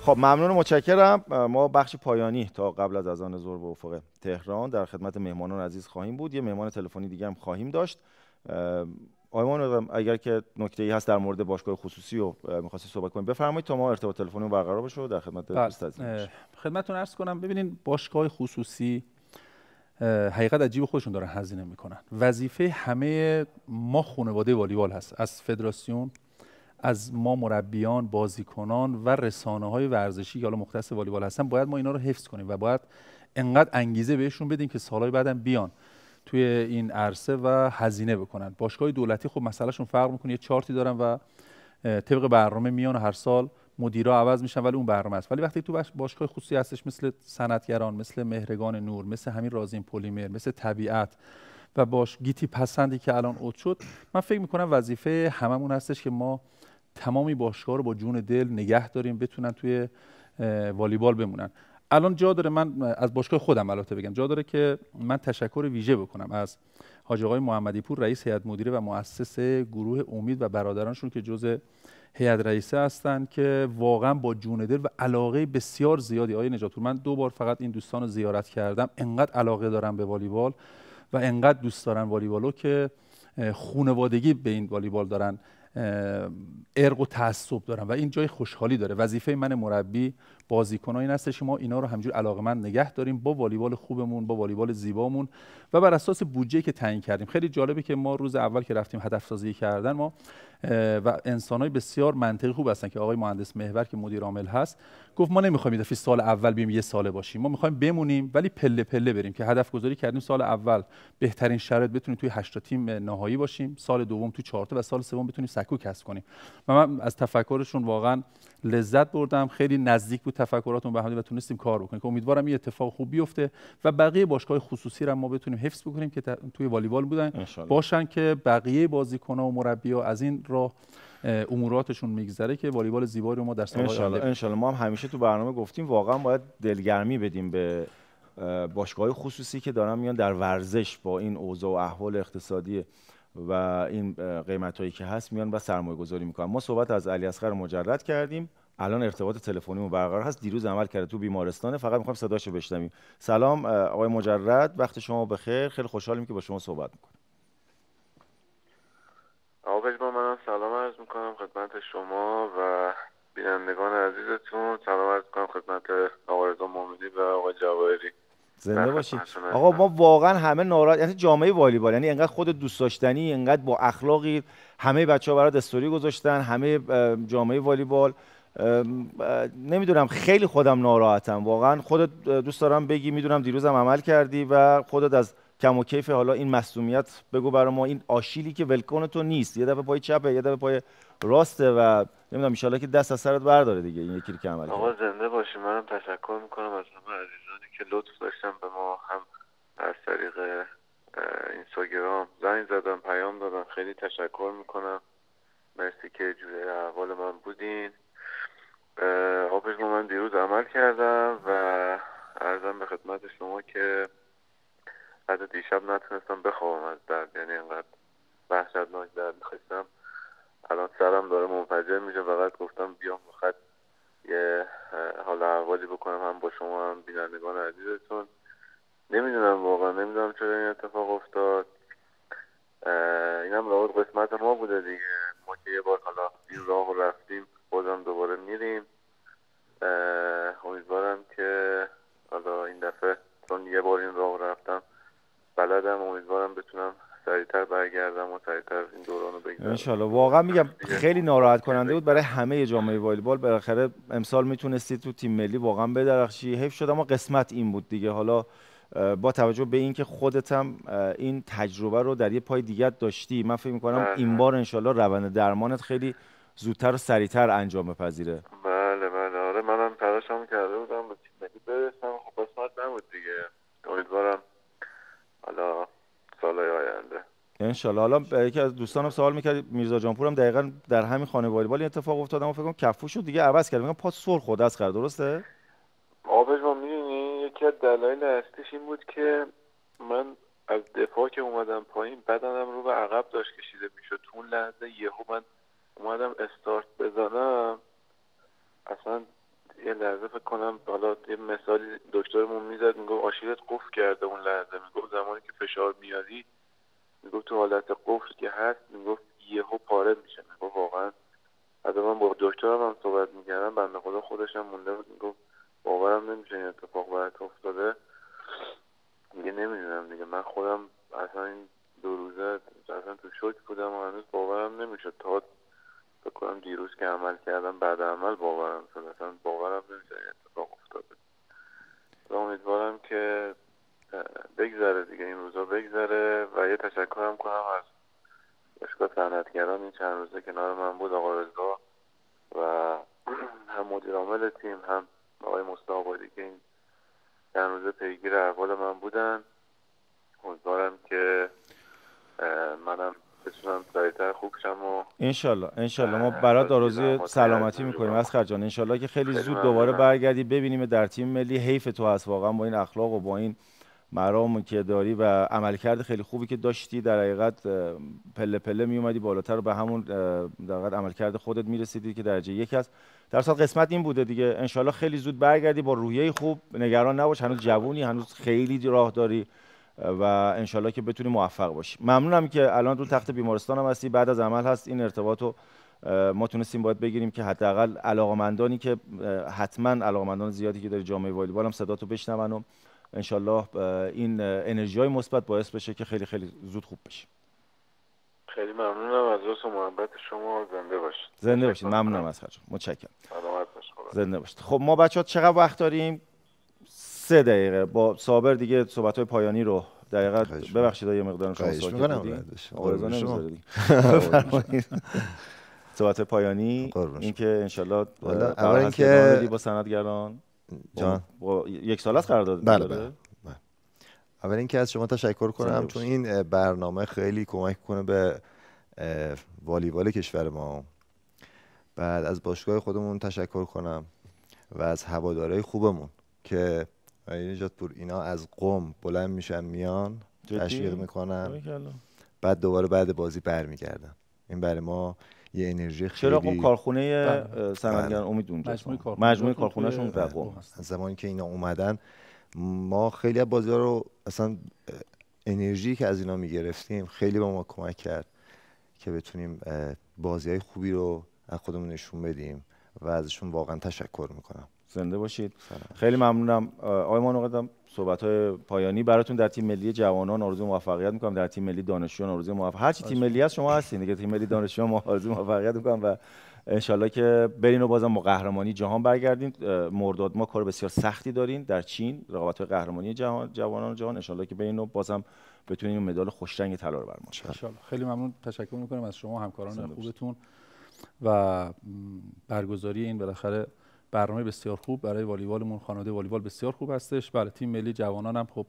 خب ممنون و متشکرم. ما بخش پایانی تا قبل از اذان ظهر به افق تهران در خدمت مهمانان عزیز خواهیم بود. یه مهمان تلفنی دیگه هم خواهیم داشت. آقای اگر که نکته‌ای هست در مورد باشگاه خصوصی و می‌خواستید صحبت کنید بفرمایید تا ما ارتباط تلفنی برقرار بشه و در خدمت خدمتتون عرض کنم. ببینید باشگاه خصوصی حقیقت عجیب خودشون دارن هزینه میکنن. وظیفه همه ما خانواده والیبال هست، از فدراسیون، از ما مربیان، بازیکنان و رسانه‌های ورزشی که حالا مختص والیبال هستن، باید ما اینا رو حفظ کنیم و باید انقدر انگیزه بهشون بدیم که سالهای بعدم بیان توی این عرصه و هزینه بکنن. باشگاه دولتی خب مسئلهشون فرق میکنه، یه چارتی دارن و طبق برنامه میان و هر سال مدیرا عوض میشن ولی اون برنامه است. ولی وقتی تو باشگاه خصوصی هستش مثل صنعتگران، مثل مهرگان نور، مثل همین رازین پلیمر، مثل طبیعت و گیتی پسندی که الان اوت شد، من فکر میکنم وظیفه هممون هستش که ما تمامی باشگاه رو با جون دل نگه داریم بتونن توی والیبال بمونن. الان جا داره من از باشگاه خودم البته بگم، جا داره که من تشکر ویژه بکنم از حاج آقای محمدی پور، رئیس هیئت مدیره و مؤسس گروه امید و برادرانشون که جزء هیئت رئیسه هستن که واقعا با جون دل و علاقه بسیار زیادی. آقای نجات، من 2 بار فقط این دوستان رو زیارت کردم، انقدر علاقه دارم به والیبال و انقدر دوست دارن والیبالو که خانوادگی به این والیبال دارن ارق و تعصب دارن و این جای خوشحالی داره. وظیفه من مربی، بازیکن‌ها این هستش که ما اینا رو همینجور علاقه‌مند نگه داریم با والیبال خوبمون، با والیبال زیبامون و بر اساس بودجه که تعیین کردیم. خیلی جالبه که ما روز اول که رفتیم هدف سازی کردن ما و انسان‌های بسیار منطقی خوب هستن که آقای مهندس محور که مدیر عامل هست گفت ما نمی‌خوایم این دفعه سال اول بیایم یه ساله باشیم، ما می‌خوایم بمونیم ولی پله پله بریم که هدف گذاری کردیم سال اول بهترین شرایط بتونیم توی 8 تا تیم نهایی باشیم، سال دوم توی 4 تا و سال سوم بتونیم سکو کسب کنیم. و من از تفکرشون واقعا لذت بردم، خیلی نزدیک بود تفکراتون به هم و تونستیم کار بکنیم که امیدوارم این اتفاق خوب بیفته و بقیه باشگاه خصوصی رو ما بتونیم حفظ بکنیم که توی والیبال بودن باشن که بقیه بازیکن‌ها و مربی‌ها از این راه اموراتشون میگذره که والیبال زیبایی رو ما در سال‌های آینده ان شاء الله. ما هم همیشه تو برنامه گفتیم واقعا باید دلگرمی بدیم به باشگاه خصوصی که دارن میان در ورزش با این اوضاع و احوال اقتصادی و این قیمتایی که هست میان و سرمایه‌گذاری میکنن. ما صحبت از علیاصغر مجرد کردیم، الان ارتباط تلفنیمون برقرار هست. دیروز عمل کرده تو بیمارستانه، فقط میخوایم صداشو بشنویم. سلام آقای مجرد، وقت شما بخیر. خیلی خوشحالیم که با شما صحبت میکنیم. آقا پژمان، منم سلام عرض میکنم خدمت شما و بینندگان عزیزتون. سلام عرض میکنم خدمت آقای رضا مومنی و آقای جواهری. زنده باشید. آقا ما واقعا همه ناراحت، یعنی جامعه والیبال، یعنی انقدر خود دوست داشتنی، انقدر با اخلاقی، همه بچه‌ها برات استوری گذاشتن، همه جامعه والیبال. نمیدونم، خیلی خودم ناراحتم واقعا. خودت دوست دارم بگی، میدونم دیروزم عمل کردی و خودت از کم و کیف حالا این مسئولیت بگو برای ما. این آشیلی که ولکن تو نیست، یه دفعه پای چپه یه دفعه پای راسته و نمیدونم ان شاءالله که دست از سرت برداره دیگه این یکی که عمل. آقا زنده باشی. منم تشکر میکنم از همه عزیزانی که لطف داشتن به ما، هم از طریق اینستاگرام زنگ زدن، پیام دادن. خیلی تشکر میکنم، مرسی که جوری احوال من بودین. آقا من دیروز عمل کردم و عرضم به خدمت شما که حتی دیشب نتونستم بخوابم از درد، یعنی اینقدر وحشتناک درد می‌خواستم. الان سرم داره منفجر میشه. فقط گفتم بیام بخاطر یه حال احوالی بکنم هم با شما هم بینندگان عزیزتون. نمیدونم واقعا، نمیدونم چرا این اتفاق افتاد. اینم لابد قسمت ما بوده دیگه. ما که یه بار حالا این راه رو رفتیم، بازم دوباره میریم. امیدوارم که حالا این دفعه، چون یه بار این راه رفتم بلدم، امیدوارم بتونم سریعتر برگردم و سریعتر این دوران رو بگذارم ان شاءالله. واقعا میگم خیلی ناراحت کننده بود برای همه جامعه والیبال. بالاخره امسال میتونستی تو تیم ملی واقعا بدرخشی، حیف شد، اما قسمت این بود دیگه. حالا با توجه به اینکه خودت هم این تجربه رو در یه پای دیگه داشتی، من فکر می‌کنم این بار ان شاءالله روند درمانت خیلی زودتر و سریعتر انجام بپذیره. بله بله، آره منم تلاشم کرده بودم به تیم ملی برسم، خب قسمت نبود دیگه. امیدوارم حالا سال‌های آینده انشالله. حالا یکی از دوستانم سوال می‌کرد، میرزا جانپور هم دقیقاً در همین خانه والیبال اتفاق افتاد، اما فکر کنم کفوشو دیگه عوض کرد. میگم پا سر خورده است، درسته؟ آبش ما می‌بینی یکی از دلایل اصلیش این بود که من از دفاع که اومدم پایین بدنم رو به عقب داشت کشیده میشد. تو اون لحظه یهو من اومدم استارت بزنم، اصلا یه لحظه فکر کنم حالا یه مثالی دکترمون میزد، میگفت آشیلت قفل کرده اون لحظه، میگفت زمانی که فشار میاری میگفت تو حالت قفل که هست، میگفت یهو پاره میشه. میگفت واقعا حتی من با دکترم هم صحبت میکردم، بنده خدا خودش هم مونده بود، میگفت باورم نمیشه این اتفاق برات افتاده. میگه نمیدونم دیگه، من خودم اصلا این 2 روزه اصلا تو شوک بودم و هنوز باورم نمیشه تا فکر کنم دیروز که عمل کردم بعد عمل باورم شد. اصلا باورم نمیشه این اتفاق افتاده. و امیدوارم که بگذره دیگه، این روزا بگذره. و یه تشکرم کنم از باشگاه صنعتگران این چند روزه کنار من بود، آقا رضا و هم مدیر عامل تیم هم آقای مصطفی آبادی که این چند روزه پیگیر احوال من بودن. امیدوارم که منم بتونم سریعتر خوب شم و انشالله ما برات آرزوی سلامتی میکنیم اسخر جان. انشالله که خیلی زود دوباره برگردی ببینیم در تیم ملی. حیف تو هست واقعا با این اخلاق و با این مرام که داری و عملکرد خیلی خوبی که داشتی، در حقیقت پله پله می اومدی بالاتر و به همون در حقیقت عملکرد خودت میرسیدی که درجه 1 است. در اصل قسمت این بوده دیگه. انشالله خیلی زود برگردی با روحیه خوب. نگران نباش، هنوز جوونی، هنوز خیلی راه داری و انشالله که بتونی موفق باشی. ممنونم که الان رو تخت بیمارستان هم هستی، بعد از عمل هست. این ارتباطو ما تونستیم باید بگیریم که حداقل علاقمندانی که حتما علاقمندان زیادی که داره جامعه والیبال هم صداتو بشنون و انشالله این انرژی‌های مثبت باعث بشه که خیلی خیلی زود خوب بشی. خیلی ممنونم از لطف و محبت شما. زنده باشید. زنده باشید. ممنونم از خودتون. متشکرم. سلامت باشید. زنده باشید. خب ما بچه‌ها چقدر وقت داریم؟ 3 دقیقه. با صابر دیگه صحبت‌های پایانی رو دقیقاً ببخشید یه مقدار شما ساکت بودین. آرزو نمی‌ذارید. صحبت پایانی این که انشالله اول اینکه با صنعتگران جان با 1 سال از قرارداد بله. اول اینکه از شما تشکر کنم چون این برنامه خیلی کمک کنه به والیبال کشور ما. بعد از باشگاه خودمون تشکر کنم و از هوادارهای خوبمون که نجات پور اینا از قم بلند میشن میان تشویق میکنن، بعد دوباره بعد بازی برمیگردن. این برای ما یه انرژی خیلی. چرا قم کارخونه صنعتگران امید اونجا مجموعه کارخونه‌شون در قم هست. زمانی که اینا اومدن ما خیلی از بازی‌ها رو اصلا انرژی که از اینا میگرفتیم خیلی به ما کمک کرد که بتونیم بازی‌های خوبی رو از خودمون نشون بدیم و ازشون واقعا تشکر میکنم. زنده باشید. خیلی ممنونم. آقای مانوقدم صحبت‌های پایانی براتون. در تیم ملی جوانان آرزوی موفقیت میکنم، در تیم ملی دانشجویان آرزوی موفقیت. هر چی تیم ملی هست شما هستین دیگه. تیم ملی دانشجویان ما آرزوی موفقیت میکنم و انشالله که برین و بازم با قهرمانی جهان برگردین. مرداد ما کار بسیار سختی دارین در چین، رقابت‌های قهرمانی جوانان جهان. انشالله که برین و بازم بتونین مدال خوش رنگ طلا رو برمون. انشالله. خیلی ممنون، تشکر میکنم از شما همکاران خوبتون و برگزاری این بالاخره برنامه بسیار خوب برای والیبالمون. خانواده والیبال بسیار خوب هستش. برای تیم ملی جوانان هم خب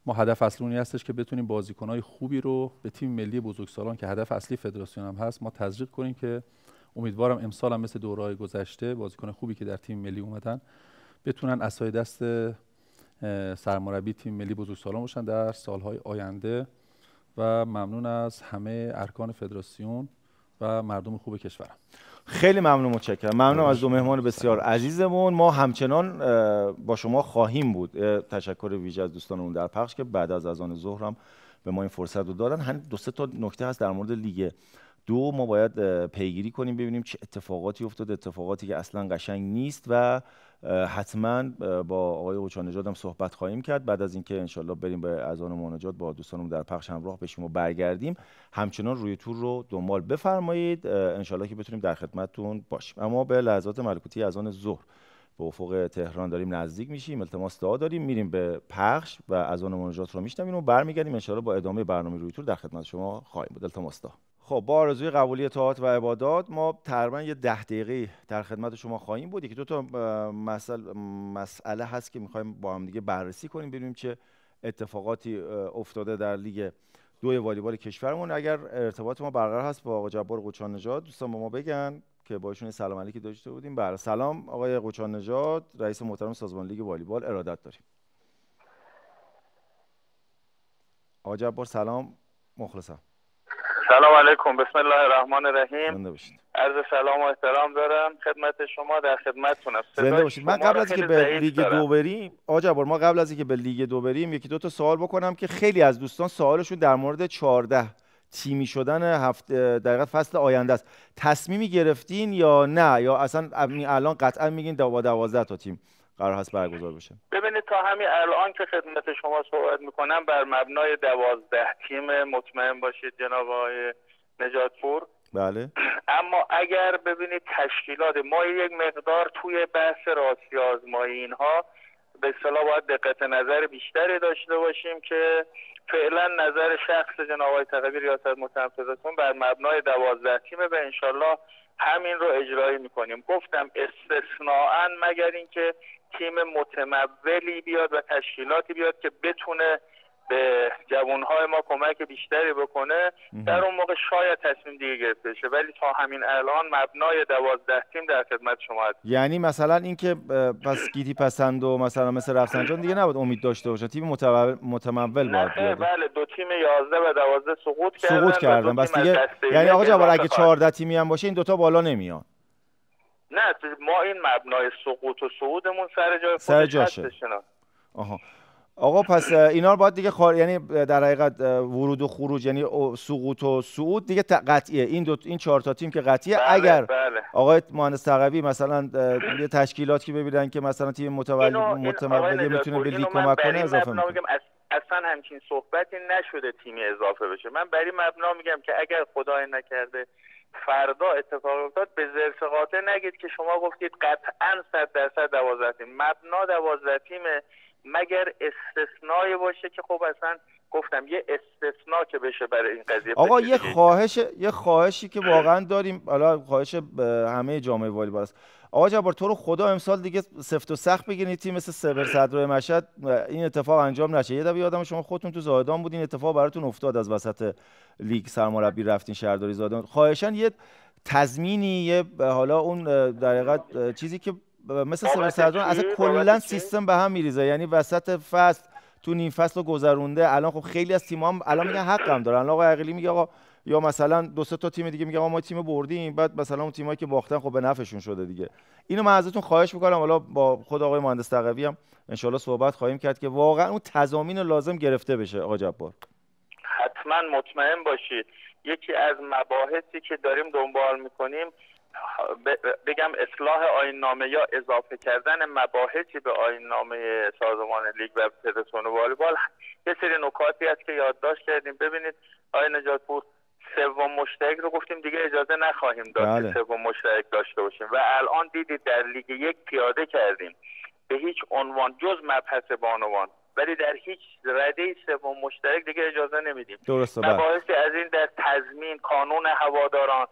ما هدف اصلیمون هستش که بتونیم بازیکن‌های خوبی رو به تیم ملی بزرگسالان که هدف اصلی فدراسیون هم هست ما تزریق کنیم که امیدوارم امسال هم مثل دوره‌های گذشته بازیکن خوبی که در تیم ملی اومدن بتونن عصای دست سرمربی تیم ملی بزرگسالان باشن در سالهای آینده. و ممنون از همه ارکان فدراسیون و مردم خوب کشورم. خیلی ممنون، متشکرم. ممنونم از 2 مهمان بسیار عزیزمون. ما همچنان با شما خواهیم بود. تشکر ویژه از دوستانمون در پخش که بعد از اذان ظهر هم به ما این فرصت رو دادن. همین 2-3 تا نکته هست در مورد لیگ 2 ما باید پیگیری کنیم ببینیم چه اتفاقاتی افتاده، اتفاقاتی که اصلا قشنگ نیست و حتما با آقای قوچان نژاد هم صحبت خواهیم کرد بعد از اینکه انشالله بریم به اذان مناجات با دوستانم در پخش همراه بشیم و برگردیم. همچنان روی تور رو دنبال بفرمایید انشالله که بتونیم در خدمتتون باشیم. اما به لحظات ملکوتی اذان ظهر به افق تهران داریم نزدیک میشیم. التماس دعا داریم، میریم به پخش و اذان مناجات رو میشنویم و برمیگردیم انشالله با ادامه برنامه روی تور در خدمت شما خواهیم بود. التماس دعا. خب با آرزوی قبولی طاعات و عبادات ما تقریبا یه 10 دقیقه در خدمت شما خواهیم بود. یکی دو تا مسئله هست که می‌خوایم با هم دیگه بررسی کنیم ببینیم چه اتفاقاتی افتاده در لیگ 2 والیبال کشورمون. اگر ارتباط ما برقرار هست با آقای جبار قوچان نژاد دوستان با ما بگن که با ایشون سلام علیکی داشته بودیم. بله سلام آقای قوچان نژاد، رئیس محترم سازمان لیگ والیبال، ارادت داریم. آقای جبار سلام، مخلصم. سلام علیکم. بسم الله الرحمن الرحیم. عرض سلام و احترام دارم خدمت شما، در خدمتتونم. زنده باشید. من قبل از اینکه به لیگ 2 بریم آقا جبار، ما قبل از اینکه به لیگ 2 بریم یکی دو تا سوال بکنم که خیلی از دوستان سوالشون در مورد 14 تیمی شدن در فصل آینده است. تصمیمی گرفتین یا نه، یا اصلا الان قطعا میگین 12 تا تیم قرار هست برگزار بشه؟ ببینید تا همین الان که خدمت شما صحبت میکنم بر مبنای 12 تیم مطمئن باشید جناب آقای نجاتپور. بله. اما اگر ببینید تشکیلات ما یک مقدار توی بحث راستی آزمایی اینها به اصطلاح باید دقت نظر بیشتری داشته باشیم که فعلا نظر شخص جناب آقای تقوی ریاست متنفذتون بر مبنای 12 تیمه و انشالله همین رو اجرایی میکنیم. گفتم استثناءً مگر اینکه تیم متمولی بیاد و تشکیلاتی بیاد که بتونه به جوانهای ما کمک بیشتری بکنه، در اون موقع شاید تصمیم دیگه گرفته بشه، ولی تا همین الان مبنای 12 تیم در خدمت شما هست. یعنی مثلا اینکه پس گیتی پسند و مثلا مثل رفسنجان دیگه نباید امید داشته باشه، تیم متمول باید بیاد. بله، 2 تیم 11 و 12 سقوط کردن. بس دیگه یعنی آقا جبار اگه 14 تیمی هم باشه این دوتا بالا نمیان. نه، ما این مبنای سقوط و صعودمون سر جاشه. آها. آقا پس اینا رو باید دیگه یعنی در حقیقت ورود و خروج، یعنی سقوط و صعود دیگه قطعیه. این 4 تا تیم که قطعیه. بله، اگر بله. آقای مهندس تقوی مثلا یه تشکیلاتی ببینن که مثلا تیم متمولی میتونه به لیگ کمک کنه اضافه میکنه. اصلا همچین صحبتی نشده تیمی اضافه بشه. من بر این مبنا میگم که اگر خدای نکرده فردا اتفاق افتاد به زرس قاطع نگید که شما گفتید قطعاً 100% 12 تیم. مبنا 12 تیمه مگر استثنایی باشه که خب اصلا گفتم یه استثناء که بشه برای این قضیه. آقا یه خواهشی که واقعا داریم، حالا خواهش همه جامعه والیبال است. آقا جبار تو رو خدا امسال دیگه سفت و سخت بگیرید تیم مثل سپر صدرای مشهد این اتفاق انجام نشه. یه دفعه یادم شما خودتون تو زاهدان بودین، اتفاق براتون افتاد از وسط لیگ سرمربی رفتین شهرداری زاهدان. خواهشاً یه تضمینی، یه حالا اون در حقیقت چیزی که مثل سپر صدران اصلا کلا سیستم به هم میریزه، یعنی وسط فصل تو نیم فصل گذرونده. الان خب خیلی از تیم‌ها الان میگن حقم دارن. الان آقا عقیلی میگه آقا، یا مثلا 2 تا تیم دیگه میگه آقا ما تیم بردیم، بعد مثلا اون تیمایی که باختن خب به نفعشون شده دیگه. اینو من ازتون خواهش می‌کنم، حالا با خود آقای مهندس تقوی هم ان شاءالله صحبت خواهیم کرد که واقعا اون تضامین لازم گرفته بشه. آقا جبار حتما مطمئن باشید یکی از مباحثی که داریم دنبال می‌کنیم بگم اصلاح آیین‌نامه یا اضافه کردن مباحثی به آیین‌نامه سازمان لیگ و فدراسیون والیبال. یه سری نکاتی هست که یادداشت کردیم. ببینید آقای نجاتپور، سوم مشترک رو گفتیم دیگه اجازه نخواهیم داد که سوم مشترک داشته باشیم و الان دیدید در لیگ 1 پیاده کردیم به هیچ عنوان جز مبحث بانوان، ولی در هیچ رده سوم مشترک دیگه اجازه نمیدیم. درسته. مباحثی از این در تضمین، کانون هواداران،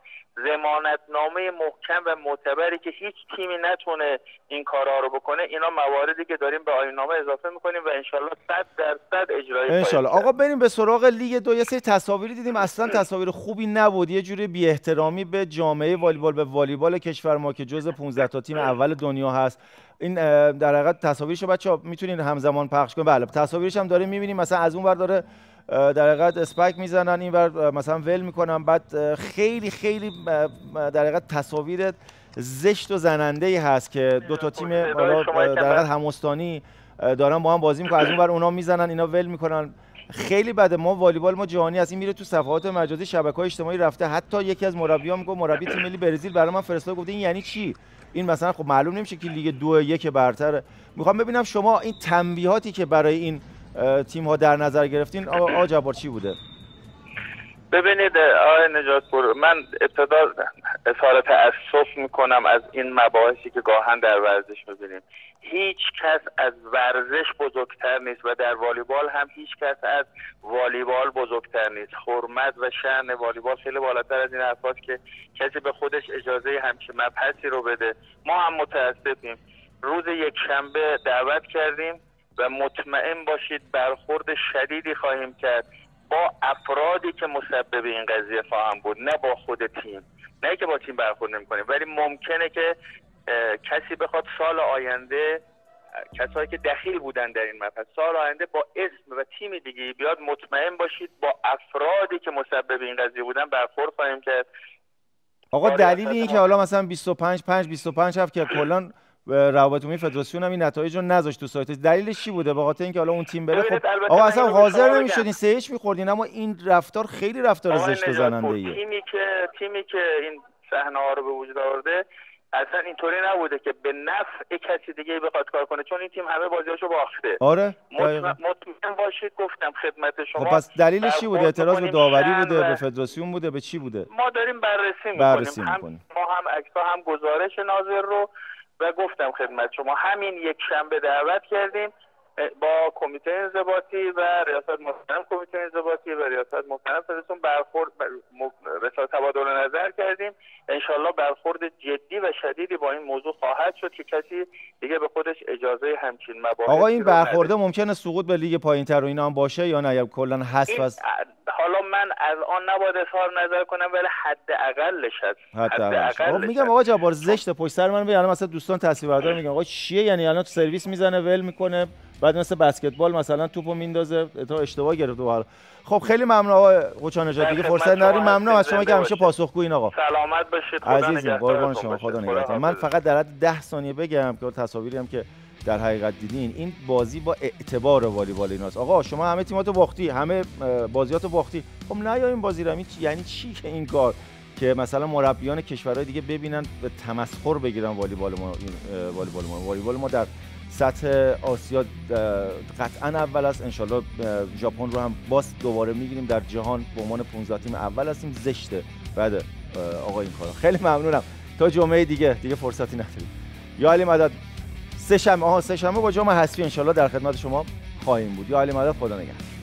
ضمانتنامه محکم و معتبری که هیچ تیمی نتونه این کارا رو بکنه، اینا مواردی که داریم به آیین‌نامه اضافه میکنیم و انشالله 100% اجرایی انشالله. آقا بریم به سراغ لیگ 2. یه سری تصاویری دیدیم اصلا تصاویر خوبی نبود، یه جوری بی احترامی به جامعه والیبال، به والیبال کشور ما که جزء 15 تا تیم اول دنیا هست. این در حقیقت تصاویرشو بچه‌ها میتونین همزمان پخش کنین. بله تصاویرش هم داریم میبینیم، مثلا از اون ور داره در حقیقت اسپایک میزنن، این ور مثلا ول میکنن، بعد خیلی خیلی در حقیقت تصاویر زشت و زننده ای هست که 2 تا تیم حالا در حقیقت هم‌استانی دارن با هم بازی میکنن، از اون ور اونا میزنن اینا ول میکنن. خیلی بده. ما والیبال ما جهانی است، این میره تو صفحات مجازی شبکه‌های اجتماعی رفته. حتی یکی از مربیان میگه، مربی تیم ملی برزیل برای من فرستاد، گفته این یعنی چی؟ این مثلا خب معلوم نمیشه که لیگ 2-1 برتره. میخوام ببینم شما این تنبیهاتی که برای این تیم ها در نظر گرفتین آقا جبار چی بوده؟ ببینید آقای نجاتپور، من ابتدا اظهار تأسف میکنم از این مباحثی که گاهن در ورزش میبینیم. هیچ کس از ورزش بزرگتر نیست و در والیبال هم هیچ کس از والیبال بزرگتر نیست. حرمت و شأن والیبال خیلی بالاتر از این حرفاست که کسی به خودش اجازه همچین مبحثی رو بده. ما هم متاسفیم. روز یکشنبه دعوت کردیم و مطمئن باشید برخورد شدیدی خواهیم کرد با افرادی که مسبب این قضیه خواهم بود، نه با خود تیم. نه که با تیم برخورد نمی‌کنیم، ولی ممکنه که کسی بخواد سال آینده کسایی که دخیل بودن در این مبحث سال آینده با اسم و تیم دیگه بیاد، مطمئن باشید با افرادی که مسبب این قضیه بودن برخورد خواهیم کرد. آقا دلیل این که حالا مثلا 25 هفت که کلا روابط عمومی فدراسیون هم این نتایج رو نذاشت تو سایتش، دلیلش چی بوده؟ به خاطر اینکه حالا اون تیم بره. خب آقا اصلا حاضر نمی‌شدین، 3-0 می‌خوردین، اما این رفتار خیلی رفتار زشت و زننده‌ایه. تیمی که این صحنه‌ها رو به وجود آورده اصلا اینطوری نبوده که به نفع کسی دیگه بخواد کار کنه، چون این تیم همه بازیاشو باخته. آره مطمئن باشید گفتم خدمت شما. خب پس دلیلش چی بوده؟ اعتراض به داوری بوده، به فدراسیون بوده، به چی بوده؟ ما داریم بررسی می‌کنیم. ما هم عکس‌ها هم گزارش ناظر رو و گفتم خدمت شما همین یک شنبه دعوت کردیم با کمیته انضباطی و ریاست محترم کمیته انضباطی و ریاست محترم فدراسیون برخورد رسالت تبادل نظر کردیم. انشالله برخورد جدی و شدیدی با این موضوع خواهد شد که کسی دیگه به خودش اجازه همچین مباحثی. آقا این برخورده ممکنه سقوط به لیگ پایین‌تر و اینا هم باشه یا نه، یا کلا حذف است؟ حالا من الان نباید اظهار نظر کنم ولی حداقلش هست. حداقلش. میگم آقا جبار زشت پشت سر من بیان، مثلا دوستان تصویربردار میگن آقا چیه، یعنی الان تو سرویس میزنه ول میکنه بعد مثل بسکتبال مثلا توپو میندازه تا اشتباه گرفته و خب خیلی ممنون آقا قوچان نژاد، دیگه فرصت نداریم. ممنون از شما که همیشه پاسخگویین آقا. سلامت باشید. عزیزیم قربان شما، خدا نگهدار. من فقط در حد 10 ثانیه بگم که تصاویری هم که در حقیقت دیدین، این بازی با اعتبار والیبال ایناست. آقا شما همه تیماتو باختی، همه بازیاتو باختی، خب نه یا این بازی رو یعنی چی که این کار که مثلا مربیان کشورهای دیگه ببینن به تمسخر بگیرن والیبال ما در سطح آسیا قطعا اول است. انشالله ژاپن رو هم باز دوباره میگیریم در جهان به عنوان 15 تیم اول هستیم. زشته بعد آقا این کارا. خیلی ممنونم. تا جمعه دیگه فرصتی نداریم. یا علی مدد. سه شنبه با جام حذفی انشالله در خدمت شما خواهیم بود. یا علی مدد، خدا نگهدار.